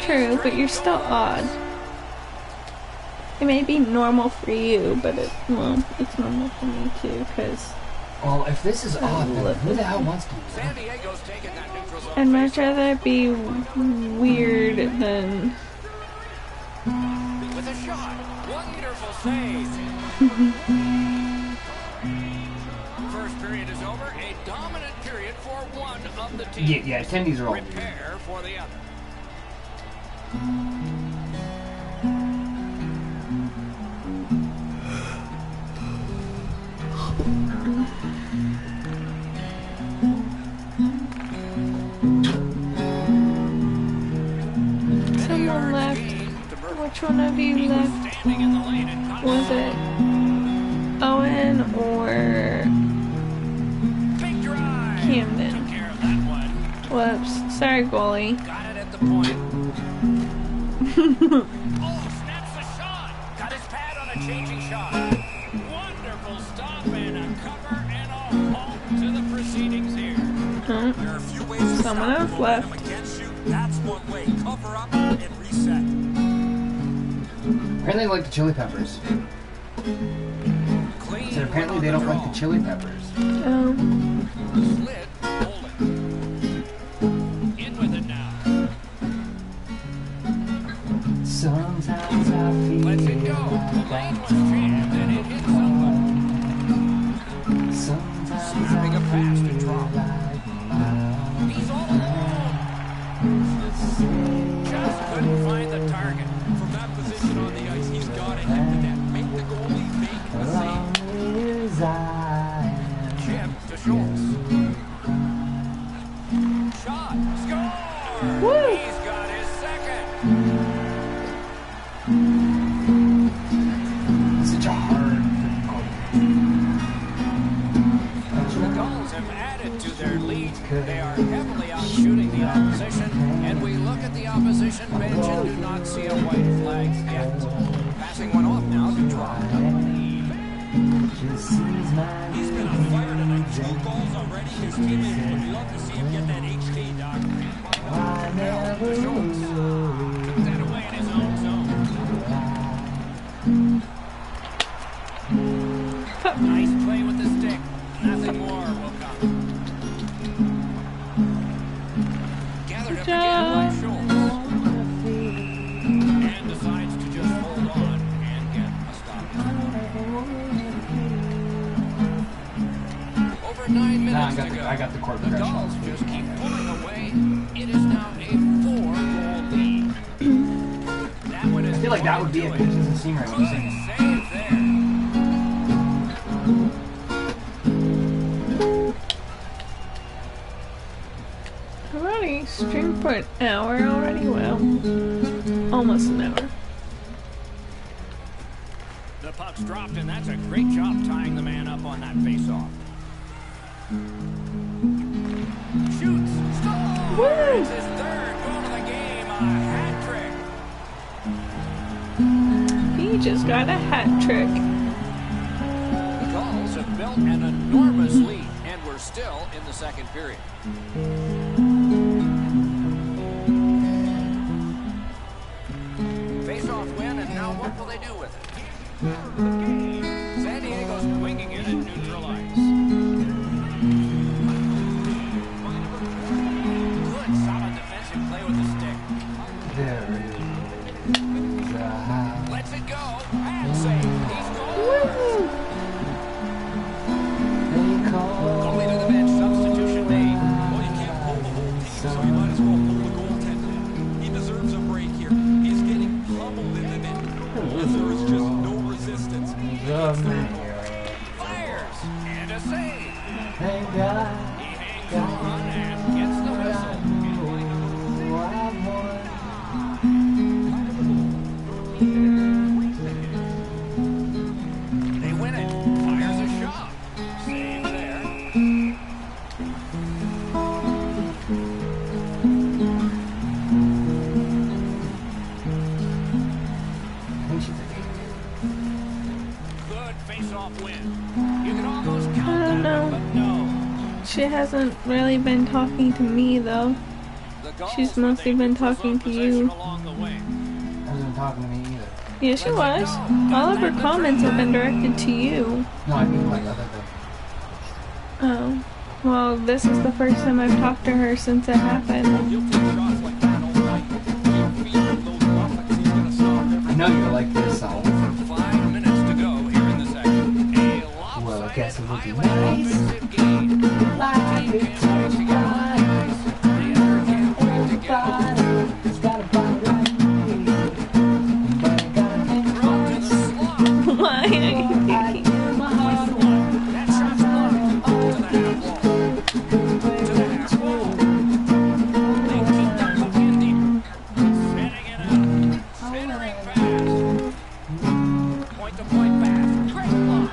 True, but you're still odd. It may be normal for you, but it's normal for me too, because Well, if this is odd, then who the hell wants to do San that? Diego's taking that neutral zone. I'd much rather be weird than... With a shot. Wonderful save. First period is over. A dominant period for one of the teams. Yeah, attendees are all weird. Prepare for the other. Someone left. Which one of you left? Standing in the lane and caught Was it Owen or big drive. Camden? Took care of that one. Whoops. Sorry, goalie. Got it at the point. Oh, snaps the shot. Got his pad on a changing shot. Wonderful stop and a cover and a home to the proceedings here. Huh? There are a few ways to Someone stop else the momentum left. against you. That's one way. Cover up and reset. Apparently they like the chili peppers. Clean. So apparently they don't like the chili peppers. Oh. Slid. Bowling. In with it now. Sometimes I feel Lets it go. The lane was jammed and it hit somebody. Sometimes Snapping a pass to Trump. He's all alone. Just couldn't find the target. From that position on the ice, he's got to hit the net. Make the goalie make the save. Chip to Schultz. Shot. Score! Woo! He's got his second. such a hard. The Gulls have added to their lead. They are heavily outshooting the opposition, and we look at the opposition bench and do not see a white flag yet. Passing one off now to try to lead. He's been on fire tonight. 2 goals already. His teammates would love to see him get that HK dog. Now to Schultz. Took that away in his own zone. Nice play with the stick. Nothing more will come. Gathered up again by Schultz. And decides to just hold on and get a stop. Over 9 minutes to go. I got the court The pressure. Gulls just keep pulling away. It is now a 4-goal lead. That one is I feel like that would be it. It doesn't seem right when you sing it. save there. Already stream for an hour already? Well, almost an hour. The puck's dropped, and that's a great job tying the man up on that faceoff. Shoots, scores! Woo! It's his third goal of the game, a hat trick. He just got a hat trick. The Gulls have built an enormous lead, and we're still in the second period. Face-off win, and now what will they do with it? San Diego's winging it at neutral ice. Good, solid defensive play with the stick. There is a house. Lets it go. And save. He's gone. They call Goalie to the bench. Substitution made. Well, you can't pull the whole team, so you might as well pull the goaltender. face-off win. You can almost count I don't on know. it, but no. She hasn't really been talking to me though. The goals She's were mostly they been preserve talking to possession you. along the way. Hasn't been talking to me either. Yeah, she was. All of her comments have been directed to you. No, I mean like other than. Oh. Well, this is the first time I've talked to her since it happened. He'll take shots like that all night. Keep feeding those buffets. He's gonna stop I everything. know you like this song. 5 minutes to go here in the second. A Well, I guess it would be highly nice. offensive game. One team can't wait to get on the ice. The other can't wait to get home. It's got a body like me, but I gotta think Thrown to the slot. Why are you thinking? give my heart away. That shot's blocked. To the half wall. To the half wall. They keep the puck in deep. Setting it up. Centering pass. Point-to-point pass. Great block.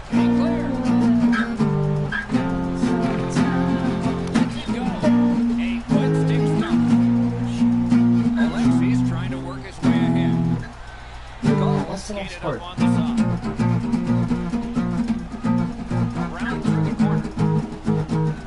Pretty clear. Lets it go. A quick stick stop. Alexis trying to work his way ahead. Goal What's the next skated word? up on the side. Around through the corner.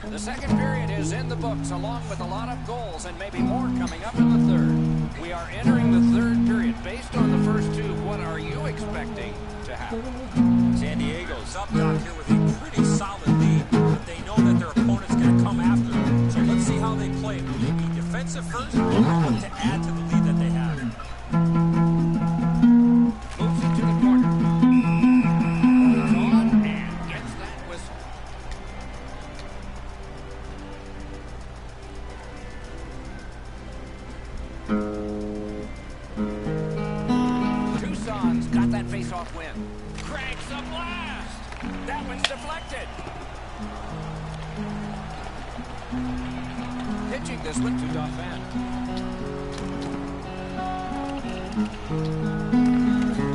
The second period is in the books, along with a lot of goals and maybe more coming up in the third. We are entering the third period. Based on the first two, what are you expecting to happen? San Diego's up top here with a pretty solid lead, but they know that their opponent's going to come after them. So let's see how they play. Will they be defensive first or look to add to the lead that they have? Moves it to the corner. Holds on and gets that whistle. Tucson's got that face-off win. Cranks a blast. That one's deflected. Pitching this one to Dauphin.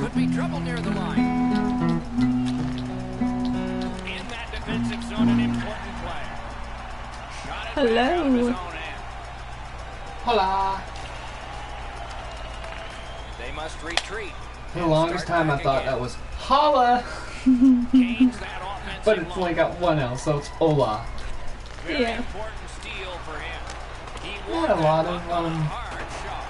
Could be trouble near the line. In that defensive zone, an important play. Shot it back out of his Hello. own end. Hola. They must retreat. For the longest time, I thought that was holla, Gains that offensive but it's only got one L, so it's hola. Very Yeah. important steal for him. He Not won a that lot puck of, on a hard shot.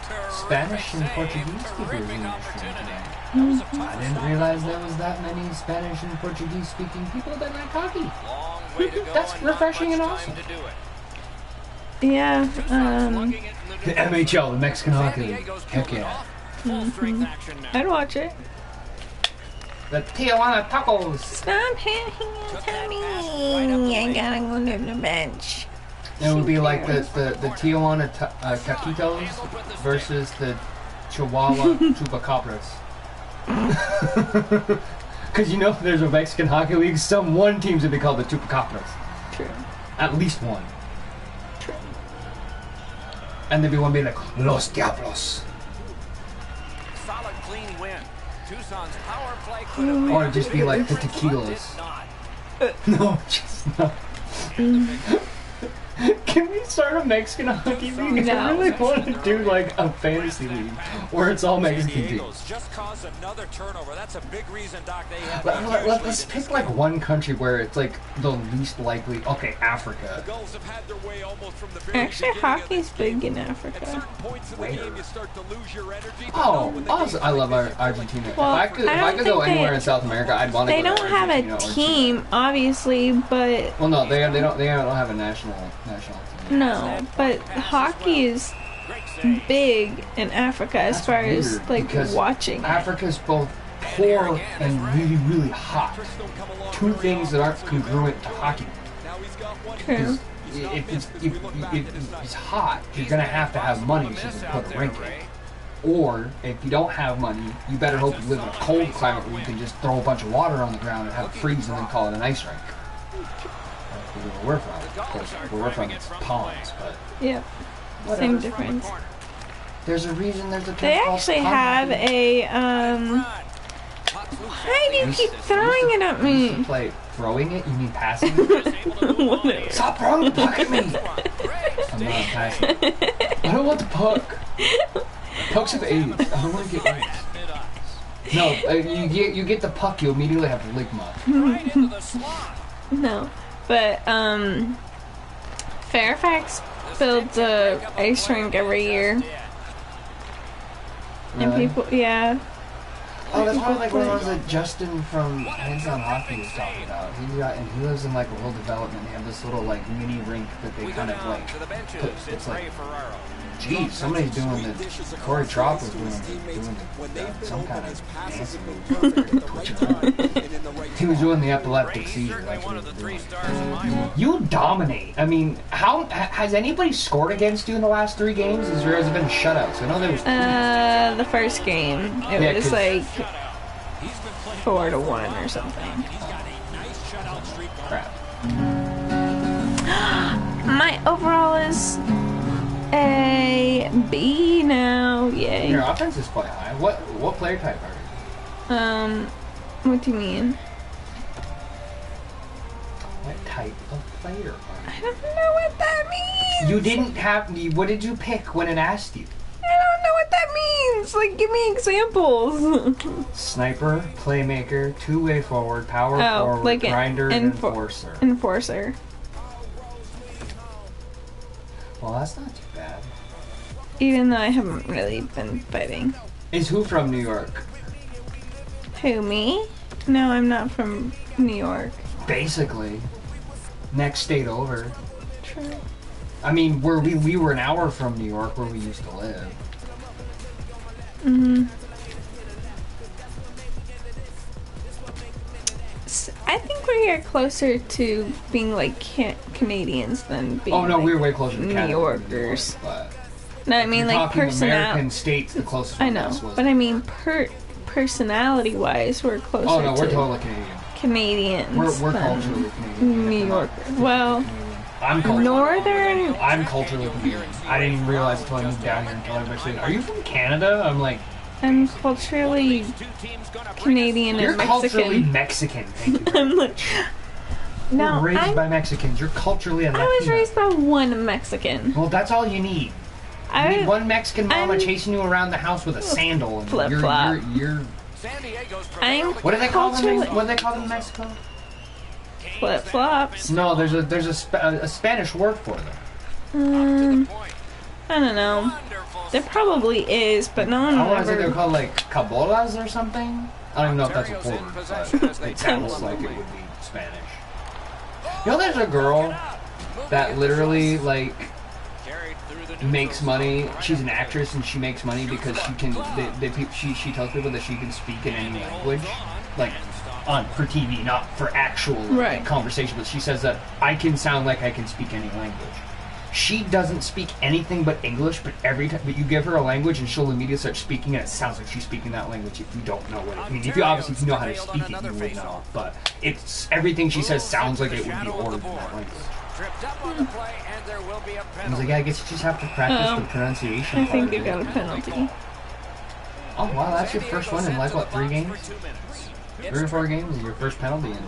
Terrific Spanish and save, Portuguese speakers terrific in this opportunity. today. That was a tough I didn't stop. realize there was that many Spanish and Portuguese speaking people that like hockey. Long way to go That's and not refreshing much and time awesome. to do it. Yeah, Tucson's lugging it in The defensive MHL, the zone. Mexican San Hockey League. Diego's Heck pulled it yeah. off. Full strength action now. I'd watch it. The Tijuana Tacos. Stop hitting to me. I gotta go to the bench. It would be like the Tijuana Taquitos versus the Chihuahua Chupacabras. Because you know there's a Mexican Hockey League, one teams would be called the Chupacabras. True. At least one. And there'd be one being like, Los Diablos. Solid, clean win. Tucson's power play could have Or made it'd just a be big like the difference, but tequilas. did not. No, just not. Can we start a Mexican hockey league? No. I really want to do like a fantasy league where it's all San Mexican teams. Diego's just caused another turnover. That's a big reason, Doc, they have Let's pick like one country where it's like the least likely. Okay, Africa. Gulls have had their way almost from the very Actually, beginning of hockey's this game. big in At Africa. certain points in the Where? game, you start to lose your energy. but no, Oh, when the also, game's I like love this, Argentina. Well, if I could I don't go think anywhere they- in South America, I'd want to They go to don't have Argentina a or Chile. team, obviously, but Well, no, they don't have a national team. no. But hockey is Great save. big in Africa as That's far as weird, like because watching. Africa's both poor and really, really hot. tricks don't come along Two very things that aren't congruent to hockey. Now he's got one. True. If it's hot, you're gonna have to have money to put a rink in. Or if you don't have money, you better hope you live in a cold climate where you can just throw a bunch of water on the ground and have it freeze and then call it an ice rink. That's where we're from. Of course, where we're from, it's ponds, but Yep. whatever. Same difference. There's a reason there's a term They called actually pond have hockey. a Run. Puck Why do you keep throwing it at You me? play throwing it? You mean passing? Whatever. Stop throwing the puck at me! I'm not passing. I don't want the puck. Pucks have AIDS. I don't want to get AIDS. No, you get the puck, you immediately have ligma. Right into the slot. No, but Fairfax builds a ice rink every year, and Really? people, yeah. Oh, that's probably like one of those that Justin from Hands On Hockey was talking about. He lives in like a little development. They have this little like mini rink that they We kind go of down like to the benches. put. It's It's like, Ray Ferraro. geez, somebody's doing the. Corey Trop was doing some kind of dance move. He was doing the epileptic seizure. Certainly That's one what of he the was 3 doing. stars in my book. You dominate. I mean, how has anybody scored against you in the last 3 games? Has there been shutouts? I know there was. The first game, it Yeah, was 'cause- like He's been playing 4-1 or something. He's got a nice shutout streak going. Crap. My overall is a B now. Yay. Your offense is quite high. What player type are you? What do you mean? What type of player are I don't know what that means. you? You didn't have. What did you pick when it asked you? I don't know what that means. Like, give me examples. Sniper, playmaker, two-way forward, power forward, like an grinder, and enforcer. Enforcer. Well, that's not too bad. Even though I haven't really been fighting. Is who from New York? Who, me? No, I'm not from New York. Basically, next state over. True. I mean, we were an hour from New York, where we used to live. I think we are closer to being like Canadians than being Oh no, like, we're way closer to New Canada than New York, Yorkers. but No, I mean you're like talking American personality. states, the closest I one to know, us was. but I mean personality-wise, we're closer Oh no, we're to totally Canadian. Canadians We're than culturally Canadian. New York. Well, I'm culturally northern. I'm culturally Canadian. I didn't even realize until I moved down here until everybody said, "Are you from Canada?" I'm like, I'm culturally Canadian "You're and culturally Mexican. Mexican." Thank you. I'm like, no, You're raised I'm, by Mexicans. You're culturally a I Latino. was raised by one Mexican. Well, that's all you need. You need one Mexican mama I'm- chasing you around the house with a sandal, and Flip-flop. you're. San Diego's I'm What do they call them? culturally What do they call them in Mexico? flip flops. No, there's a Spanish word for them. I don't know. There probably is, but no one I will want to say they're ever. called like cabolas or something. I don't even know if that's a word, but it sounds like it would be Spanish. You know, there's a girl that literally like makes money. She's an actress and she makes money because she can. She tells people that she can speak in any language, like for TV, not for actual Right. conversation. But she says that I can sound like I can speak any language. She doesn't speak anything but English, but every time you give her a language and she'll immediately start speaking, and it sounds like she's speaking that language. If you don't know what I mean, if you obviously if you know how to speak it, you would know. But it's everything she says sounds like it would be ordered in that language. Tripped up on the play, and there will be a I was penalty. like, yeah, I guess you just have to practice the pronunciation. I part think of you it. got a penalty. Oh wow, that's your first one in like what, 3 games? 2 minutes. 3 or 4 games is your first penalty in a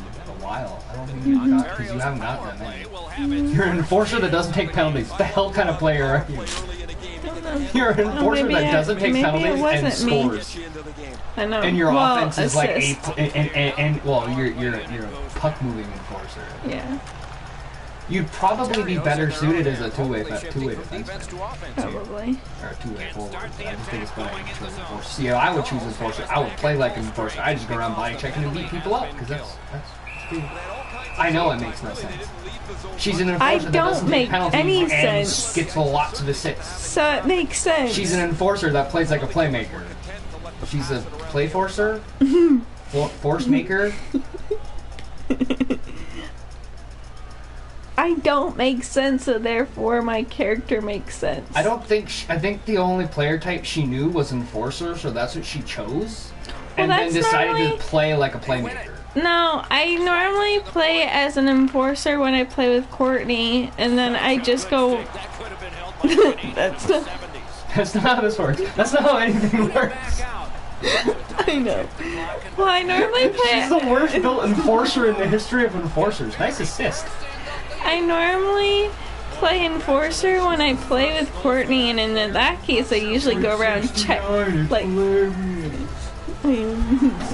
while. I don't think you got because you haven't gotten that many. Will have it. You're an enforcer that doesn't take penalties. What the hell kind of player are you? You're an enforcer maybe that it- doesn't take maybe it penalties and wasn't me. scores. I know. And your well, offense is like assist. you're a puck moving enforcer. Yeah, You'd probably be better suited as a two-way defenseman. Defense to offense. probably. Or a two-way forward. I just think it's better to choose enforcer. See, I would choose enforcer. I would play like an enforcer. I just go around body checking and beat people up because that's I know it makes no sense. She's an enforcer that don't doesn't make take penalties any and sense. gets lots of assists. So it makes sense. She's an enforcer that plays like a playmaker. She's a play forcer, force maker. I don't make sense, so therefore my character makes sense. I don't think. I think the only player type she knew was enforcer, so that's what she chose, and then that's decided normally- to play like a playmaker. No, I normally play as an enforcer when I play with Courtney, and then I just go. That could have been held by That's not. That's not how this works. That's not how anything works. back out. I know. Well, I normally She's the play. worst built enforcer in the history of enforcers. Nice assist. I normally play enforcer when I play with Courtney, and in that case, I usually go around check. Like,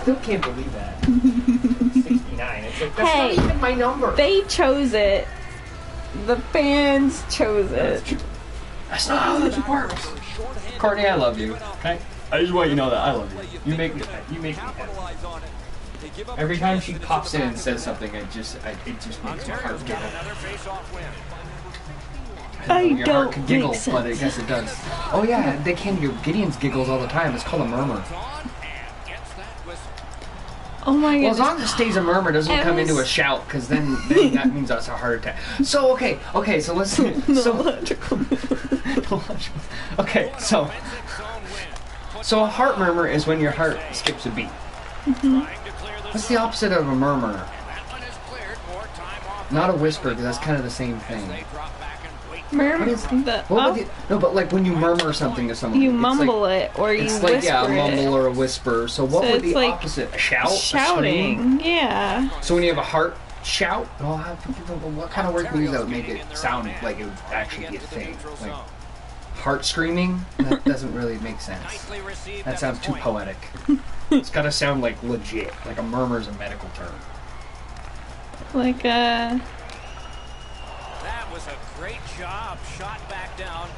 Still can't believe that. 69. It's like, that's Hey. not even my number. they chose it. The fans chose it. That's not how this works. Courtney, I love you. Okay? I just want you to know that I love you. You make me happy. Every time she pops in and says something, it just makes my heart giggle. Another face-off win. I Your heart don't could giggle, make but I sense. guess it does. Oh yeah, they can do. Gideon's giggles all the time. It's called a murmur. On and gets that whistle. Oh my Well, as long goodness. as it stays a murmur, doesn't It come into a was- shout, because then that means that's a heart attack. So okay, so let's so okay, so a heart murmur is when your heart skips a beat. What's the opposite of a murmur? That one is cleared. More time off. Not a whisper, because that's kind of the same thing. They drop back and wait. Murmur. What is The Well, up, no, but like when you murmur something to someone, you it's mumble like, it or you It's whisper like a mumble it. or a whisper. So what So would it's the like opposite? A shout? A scream? Shouting. Yeah. So when you have a heart shout, well, what kind of word can we use that would make it sound like it would actually be a thing? Like heart screaming? That doesnn't really make sense. Nicely received That at sounds the too point. poetic. It's gotta sound like legit. Like a murmur is a medical term. Like That was a great job. Shot back down.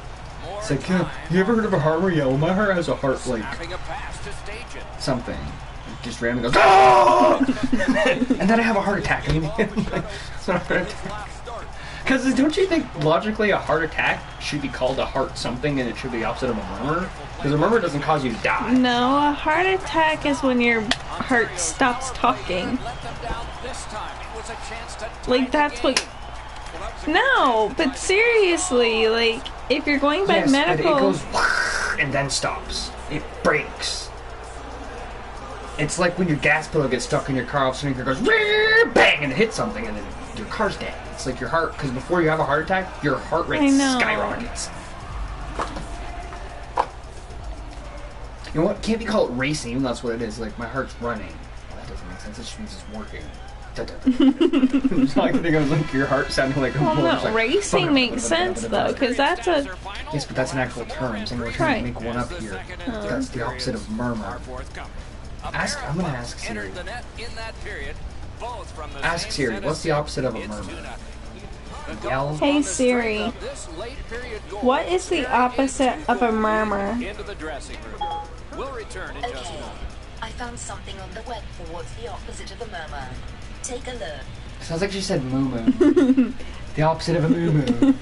More It's like, time. you ever heard of a heart murmur? Yeah, well, my heart has a heart like Snapping a pass to stage it. Something. Just randomly goes, "Ah!" And then I have a heart attack. I mean, it's not a heart attack. Because don't you think logically a heart attack should be called a heart something and it should be the opposite of a murmur? Because a murmur doesn't cause you to die. no, a heart attack is when your heart stops talking. Let them down this time. It was a chance to tie Like the that's game. what. No, but seriously, like if you're going by Yes, medical, but it goes and then stops. It breaks. It's like when your gas pedal gets stuck in your car, all of a sudden it goes bang and it hits something and then your car's dead. It's like your heart, because before you have a heart attack, your heart rate I know. skyrockets. You know what? Can't be called racing, even though that's what it is. Like my heart's running. Well, that doesn't make sense. It just means it's working. It's not like I think of like your heart sounding like a well, motor's no, like, racing makes sense though, because that's a. Yes, but that's an actual term. I'm saying we're trying Right. to make one up here. That's the opposite of murmur. Forthcoming. I'm gonna ask Siri. Entered the net in that period. Both from the Ask same Siri, set what's the opposite of a It's murmur? 2-0. The Yell? Gulls Hey on the strength Siri, of this late period goal what is the carry a opposite of a 2-4 murmur? into the dressing room. We'll return in just a Okay, moment. I found something on the web for what's the opposite of a murmur. Take a look. Sounds like she said moo moo. The opposite of a moo moo.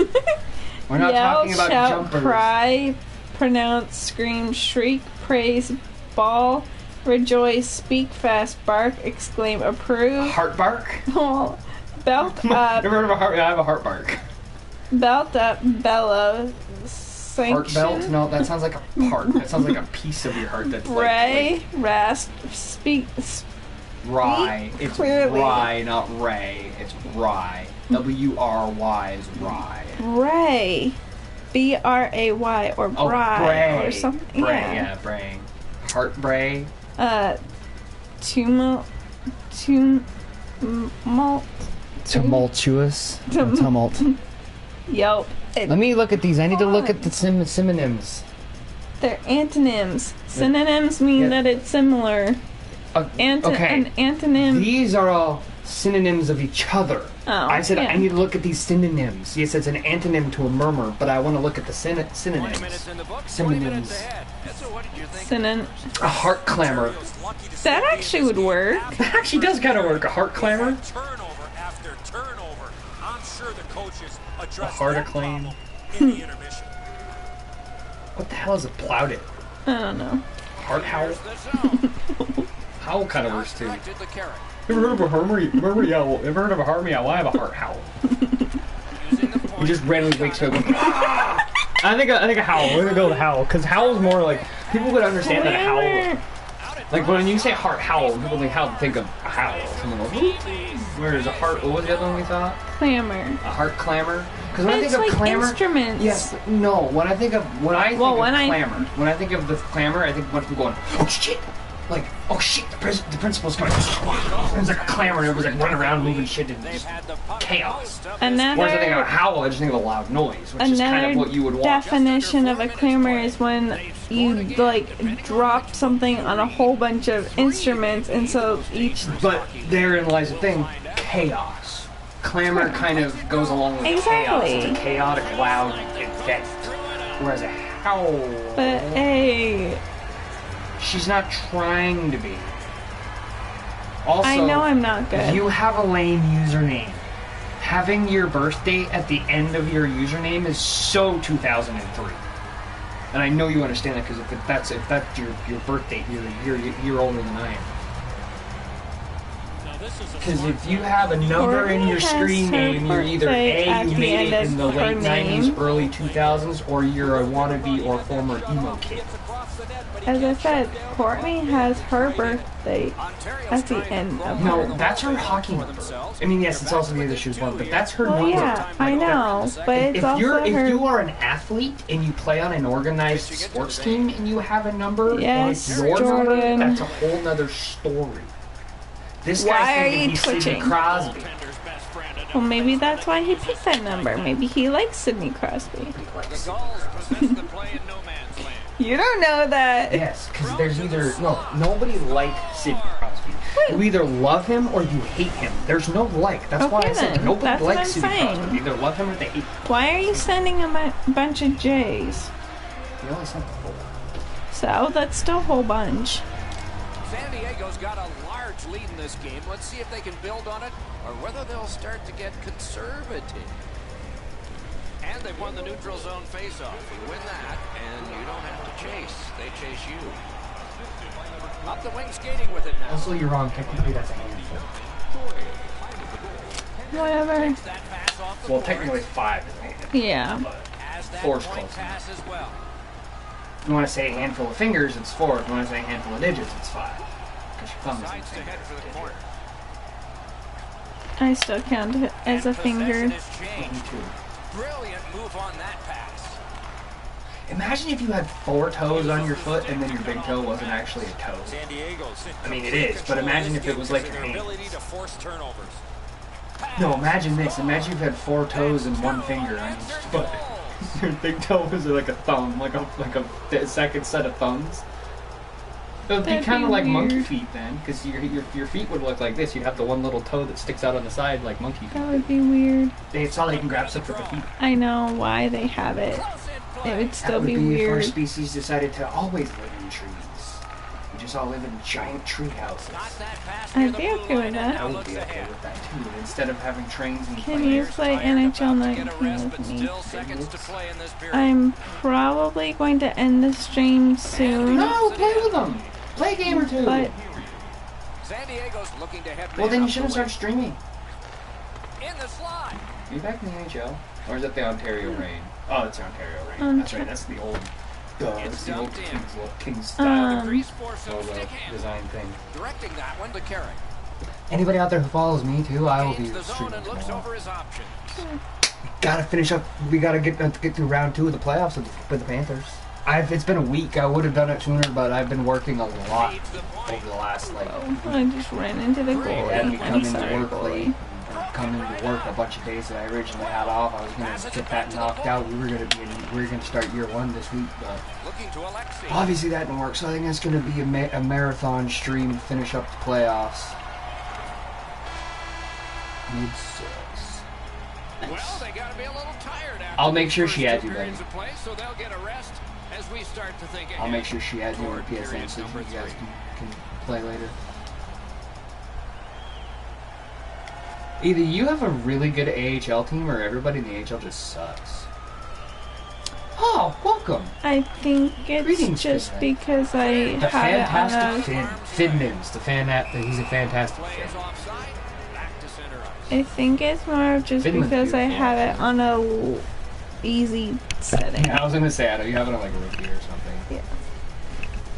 We're not Yell, talking about shout, jumpers. cry, pronounce, scream, shriek, praise, bawl, rejoice, speak fast, bark, exclaim, approve, Heart bark? belt up, Never heard of a heart? Yeah, I have a heart bark. belt up, bellow, Heart sanction, belt? No, that sounds like a part. That sounds like a piece of your heart that's ray, rasp, speak, rye. It's clearly. rye, not ray. It's rye. W-R-Y is rye. ray, B-R-A-Y, or Oh, bray, bray. or something. Bray, Yeah. yeah, bray. Heart bray. Tumult, Tumultuous. Tumult. yelp. Let me look at these. I need to look at the synonyms. They're antonyms. Synonyms mean Yeah. that it's similar. An Okay. antonym. These are all synonyms of each other. Oh, I said yeah. I need to look at these synonyms. Yes, it's an antonym to a murmur, but I want to look at the 20 synonyms. minutes in the books, 20 minutes Synonyms. ahead. So what did you think? A heart clamor. That actually would work. That actually does kind of work. A heart clamor. Turnover after turnover. I'm sure the coaches A addressed heart that acclaim. problem in the intermission. What the hell is a plaudit? I don't know. Heart howl. Here's the zone. Howl kind of works too. Directed the carrot. Ever heard of a murmur yell? Ever heard of a heart yell? Well, I have a heart howl. Using the He point. just randomly wakes up. Going, I think a howl. We're gonna go with howl because howl's more like people would understand that a howl. Like when you say heart howl, people think of a howl. Someone goes, "Whoop." Whereas a heart, what was the other one we thought? Clamor. A heart clamor. Because when I It's think of like clamor, instruments. yes, no. When I think of Well, when I- clamor, when I think of the clamor, I think of people going, oh shit, like, oh shit, the principal's coming. There's like a clamor and everybody's like running around moving shit and just chaos. Whereas I think of a howl, I just think of a loud noise, which is kind of what you would want. Definition of a clamor is when you like drop something on a whole bunch of instruments, and so each. But therein lies the thing: chaos. Clamor kind of goes along with chaos. It's a chaotic, loud event. Whereas a howl. But hey. She's not trying to be. Also, I know I'm not good. You have a lame username. Having your birthday at the end of your username is so 2003. And I know you understand that because if that's your birthday, you're older than I am. Because if you have a number in your screen name, you're either A, you made it in the late 90s, early 2000s, or you're a wannabe or former emo kid. As I said, Courtney has her birthday at the end of her. No, that's her hockey number. I mean, yes, it's also the other she was born, but that's her number. Yeah, I know, but it's also her... If you are an athlete and you play on an organized sports team and you have a number, yes, and it's your Jordan. number, that's a whole nother story. This Why guy's are thinking you he's twitching? Sidney Crosby. Well, maybe that's why he picked that number. Maybe he likes Sidney Crosby. You don't know that. Yes, because there's either... No, nobody likes Sidney Crosby. You either love him or you hate him. There's no like. That's why I said then. nobody That's likes what I'm Sidney Crosby. saying. You either love him or they hate him. Why are you sending a bunch of J's? You only sent 4. So, that's still a whole bunch. San Diego's got a large lead in this game. Let's see if they can build on it or whether they'll start to get conservative. And they've won the neutral zone faceoff. You win that, and you don't have to chase. They chase you. Up the wing skating with it now. Also, you're wrong. Technically, that's a handful. Whatever. Well, technically 5 is a handful. Yeah. 4 is close. If you want to say a handful of fingers, it's 4. If you want to say a handful of digits, it's 5. Because your thumb is in the finger. I still count it as a finger. Me too. Brilliant move on that pass. Imagine if you had 4 toes on your foot and then your big toe wasn't actually a toe. I mean, it is, but imagine if it was like your hand. No, imagine this. Imagine if you had 4 toes and 1 finger on each foot. Your big toe was like a thumb, like a second set of thumbs. It would be kind of like monkey feet then, because your feet would look like this. You'd have the one little toe that sticks out on the side like monkey feet. That would be weird. It's all they can grab stuff with the feet. I know why they have it. It would still be That would be if our weird. species decided to always live in trees. We just all live in giant tree houses. I'd be okay with I that. would be okay with that too. Instead of having trains and Can you planes. play NHL 19 with me? I'm probably going to end the stream soon. No, play with them. Play a game or two. But San Diego's looking to head Well, then you shouldn't start streaming. in the slide. Are you back in the NHL? Or is that the Ontario Reign? Oh, it's the Ontario Reign. That's right, that's the old... It's the old Kings style logo design thing. Directing that one to Carey. Anybody out there who follows me too, I will be The zone streaming and looks tomorrow. over his options. Gotta finish up. We gotta get through round 2 of the playoffs with the Panthers. It's been a week. I would have done it sooner, but I've been working a lot over the last I just ran into the and goalie. come I'm into sorry, work late. goalie. Come into work a bunch of days that I originally had off. I was gonna get that knocked out. We were gonna start year 1 this week, but Looking to Alexi. obviously that didn't work. So I think it's gonna be a marathon stream to finish up the playoffs. Mid 6. Well, they got to be a little tired after I'll make sure the she first adds 2 you, periods buddy. of play, so they'll get a rest as we start to think ahead. I'll make sure she adds you on toward PSN period so number you guys 3. can play later. Either you have a really good AHL team or everybody in the AHL just sucks. Oh, welcome! I think it's Greetings, just Finn. because I The have it on fantastic a... Finn Mims, the fan app, he's a fantastic Play is fan. offside. Back to center ice. I think it's more of just Finland's because I beautiful. have it on a easy setting. Yeah, I was gonna say, I know you have it on like a rookie or something. Yeah.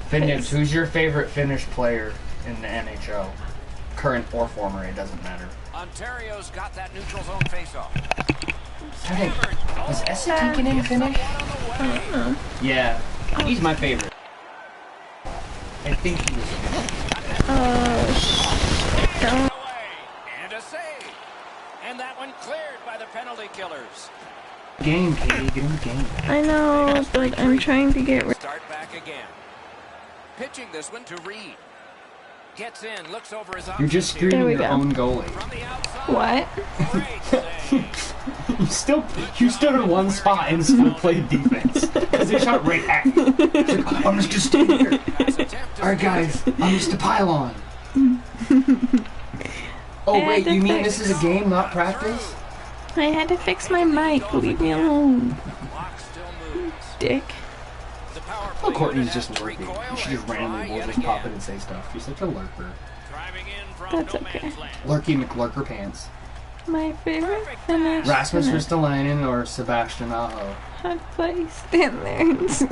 Finn Mims, who's your favorite Finnish player in the NHL? Current or former, it doesn't matter. Ontario's got that neutral zone faceoff. Hey, is Esa Finnish? Yeah, he's my favorite. think he was. Don't. Away. And a save. And that one cleared by the penalty killers. Game, Katie, get in the game. I know, but I'm trying to get rid. Start back again. Pitching this one to Reed. Gets in, looks over his You're just options here. There we screening your go. own goalie. From the outside. What? Great save. You stood in one spot and still played defense. Because they shot right at you. It's like, I'm just gonna stay here. Alright guys, I'm just a pylon. Oh wait, you mean this is a game, not practice? I had to fix my mic. Leave me alone, Clock still moves. dick. The power Well, play Courtney's unit just has to lurking. recoil She just and randomly try will yet just pop in again. and say stuff. She's such a lurker. Driving in from That's no okay. man's land. Lurky McLurker pants. My favorite finish. Rasmus Ristolainen or Sebastian Aho. I'd play stand there and see.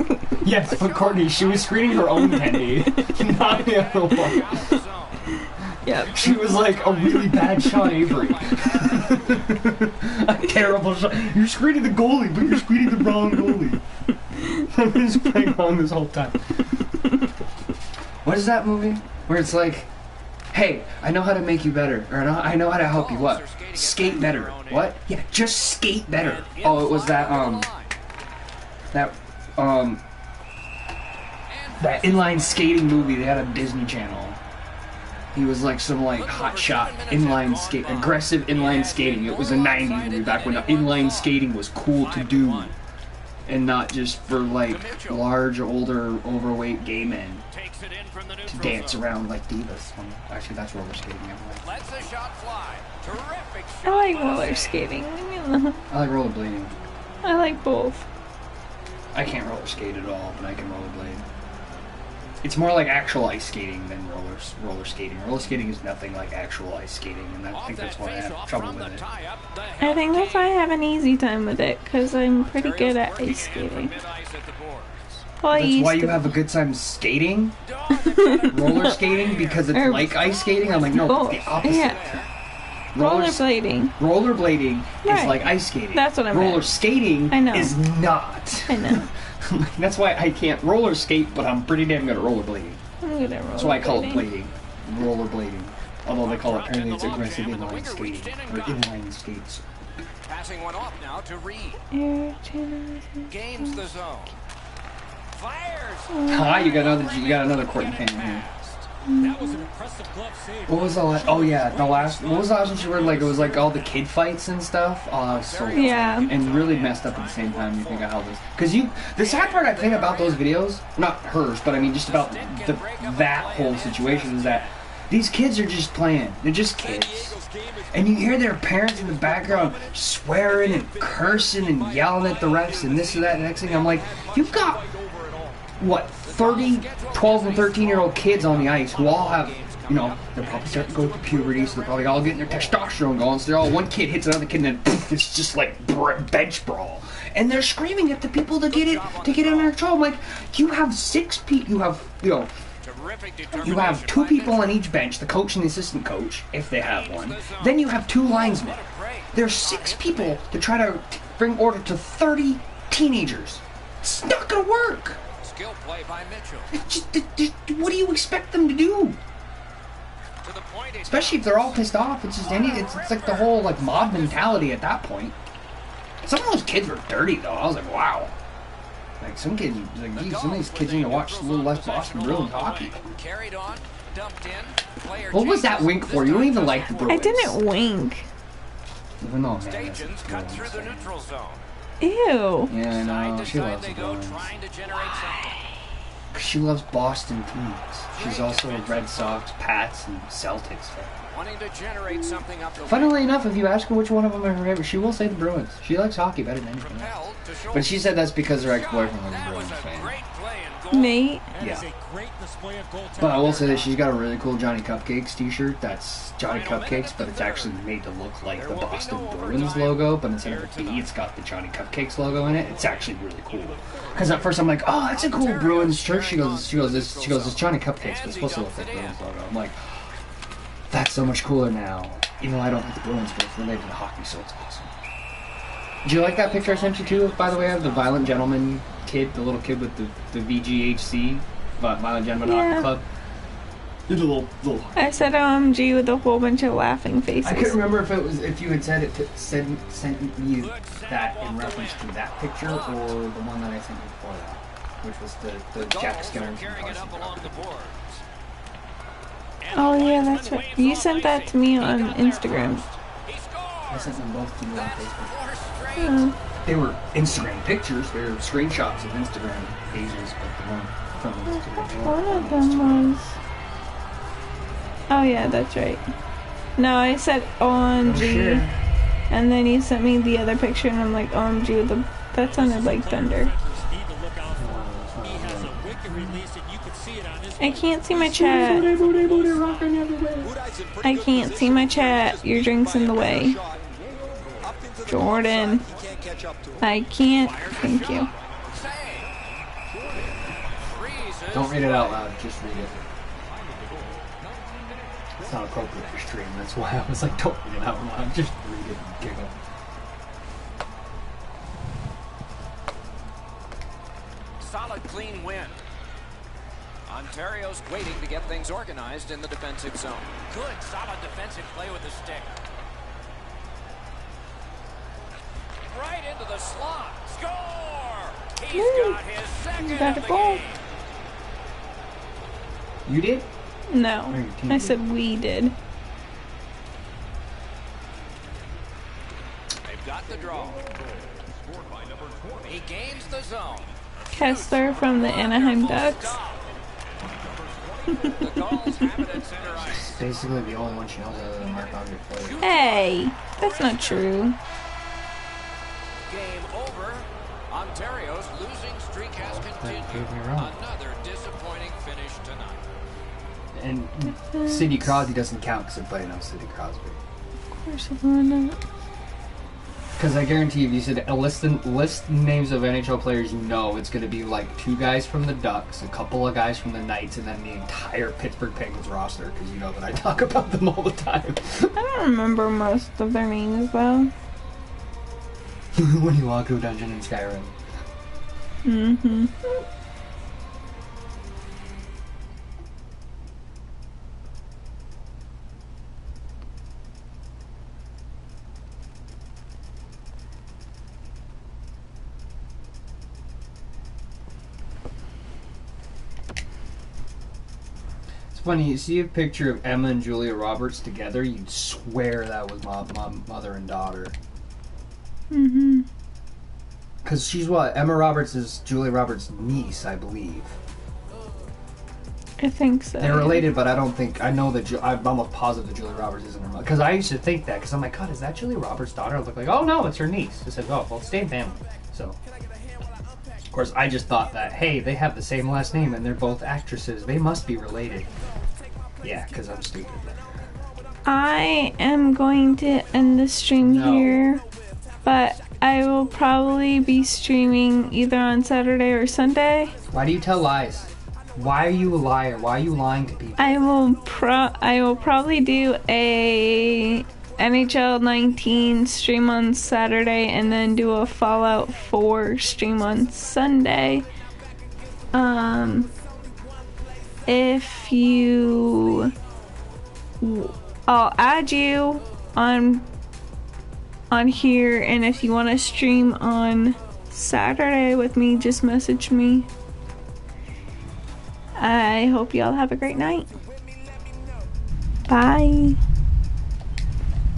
Yes, but Courtney, she was screening her own penny, not the other one. Out of the zone. Yep. She was like a really bad Sean Avery. A terrible shot. You're screening the goalie, but you're screening the wrong goalie. I've been playing wrong this whole time. What is that movie? Where it's like, hey, I know how to make you better. Or I know how to help you. What? Skate better. What? Yeah, just skate better. Oh, it was that, that inline skating movie they had on Disney Channel. He was like some like hot shot inline skate, aggressive inline skating. It was a 90s movie back when inline skating was cool to do. And not just for like large, older, overweight gay men Takes it in from the to neutral dance zone. around like divas. Actually, that's roller skating. Lets the shot fly. Terrific shot. I like by roller Save. skating. Leave me alone. I like rollerblading. I like both. I can't roller skate at all, but I can rollerblade. It's more like actual ice skating than roller skating. Roller skating is nothing like actual ice skating, and I Off think that that's why I have face-off trouble from with the it. tie-up, the I think that's why I have an easy time with it, because I'm pretty good at working ice in from skating. mid-ice at the boards. Well, I That's used why to. you have a good time skating, Oh, they've got it roller skating, because it's Or like ice skating. I'm like, no, both. it's the opposite. Yeah. Rollerblading. Rollerblading is Right. like ice skating. That's what I meant. Roller skating I know. is not. I know. That's why I can't roller skate, but I'm pretty damn good at rollerblading. I'm good at rollerblading. That's why I call it blading. Rollerblading. Although they call it, Dropped in apparently the it's log aggressive jam, and the inline winger reached skating. in and Or got it. inline skates. Passing one off now to Reed. Air channels. Gains the zone. Fires. Ah, you got another Courtney fan here. That was an impressive glove save. What was the last? Oh yeah, what was the last one she read? Like it was like all the kid fights and stuff. Oh, it was so Yeah. and really messed up at the same time. You think of how this, because the sad part I think about those videos, not hers, but I mean just about that whole situation is that these kids are just playing. They're just kids, and you hear their parents in the background swearing and cursing and yelling at the refs and this and that. And next thing I'm like, you've got what 30, 12 and 13-year-old kids on the ice who all have, you know, they're probably starting to go through puberty, so they're probably all getting their testosterone going. So they're all, one kid hits another kid, and then poof, it's just like bench brawl, and they're screaming at the people to get it under control. I'm like, you have 6 people, you have, you know, Terrific you have determination 2 by people Mitchell. on each bench, the coach and the assistant coach, if they have one. Then you have 2 linesmen. There's 6 people to try to bring order to 30 teenagers. It's not gonna work. Skill play by Mitchell. What do you expect them to do? To the point. Especially if they're all pissed off. It's just it's like the whole like mob mentality at that point. Some of those kids were dirty though. I was like, wow. Like some kids, like geez, some of these kids need to watch a little less Boston Bruins hockey. Carried on, dumped in. Player What was that chases. wink for? You don't even like the I Bruins. didn't wink. Even though, man, that's Stations the cut Bruins through the fan. neutral zone. Ew. Yeah, I Side know. to She side loves they the go, Bruins. trying to generate something. She loves Boston teams. She's also a Red Sox, Pats, and Celtics fan. Wanting to generate something up the Funnily enough, if you ask her which one of them are her favorite, she will say the Bruins. She likes hockey better than anything else. propelled to shoulder. But she said that's because her ex-boyfriend was a That was Bruins a fan. great play and goal. Nate. That is Yeah. a great display of goaltending. But I will say that she's got a really cool Johnny Cupcakes t-shirt. That's Johnny Cupcakes, but it's actually made to look like the Boston Bruins logo, but instead of the B, it's got the Johnny Cupcakes logo in it. It's actually really cool. Because at first I'm like, oh, that's a cool Bruins shirt. She goes, it's Johnny Cupcakes, but it's supposed to look like the Bruins logo. I'm like, that's so much cooler now. Even though I don't like the Bruins, but it's related to hockey, so it's awesome. Did you like that picture I sent you too, by the way, of the Violent Gentleman kid, the little kid with the VGHC, Violent Gentleman Hockey Yeah. Club? Did a little. I said OMG with a whole bunch of laughing faces. I couldn't remember if you had said sent me that in reference to that picture or the one that I sent you before that, which was the Jack Skinner. Oh yeah, that's right. You sent that to me on Instagram. I sent them both to you on Facebook. Oh. They were Instagram pictures. They were screenshots of Instagram pages, but the one from Instagram. One of them was. Oh yeah, that's right. No, I said OMG, and then you sent me the other picture, and I'm like OMG with the. That sounded like thunder. I can't see my chat. I can't see my chat. Your drink's in the way. Jordan. I can't. Thank you. Don't read it out loud, just read it. It's not appropriate for stream, that's why I was like, don't read it out loud, just read it and giggle. Solid, clean win. Ontario's waiting to get things organized in the defensive zone. Good, solid defensive play with the stick. Right into the slot. Score! He's got his second Got a of the goal. game. You did? No, I said we did. They've got the draw. He gains the zone. Kessler from the Anaheim Ducks. The Gulls have it at center ice. Basically the only one she knows other than Marc-Andre Fleury. Hey, that's not true. Game over. Ontario's losing streak has continued. Prove me wrong. Another disappointing finish tonight. And Sidney Crosby doesn't count because everybody knows Sidney Crosby. Of course I want to. Because I guarantee if you said a list names of NHL players you know, it's going to be like 2 guys from the Ducks, a couple of guys from the Knights, and then the entire Pittsburgh Penguins roster, because you know that I talk about them all the time. I don't remember most of their names though. When you walk to a dungeon in Skyrim. Mm-hmm. It's funny, you see a picture of Emma and Julia Roberts together, you'd swear that was my mother and daughter. Mm-hmm. Because she's what? Emma Roberts is Julia Roberts' niece, I believe. I think so. They're related, but I don't think... I know that... I'm almost positive that Julia Roberts isn't her mother. Because I used to think that, because I'm like, God, is that Julia Roberts' daughter? I look like, oh no, it's her niece. I said, oh, well, same family. So... Of course, I just thought that, hey, they have the same last name and they're both actresses. They must be related. Yeah, because I'm stupid. I am going to end the stream here, but I will probably be streaming either on Saturday or Sunday. Why do you tell lies? Why are you a liar? Why are you lying to people? I will probably do a NHL 19 stream on Saturday and then do a Fallout 4 stream on Sunday. If you... I'll add you on here, and if you want to stream on Saturday with me, just message me. I hope y'all have a great night. Bye.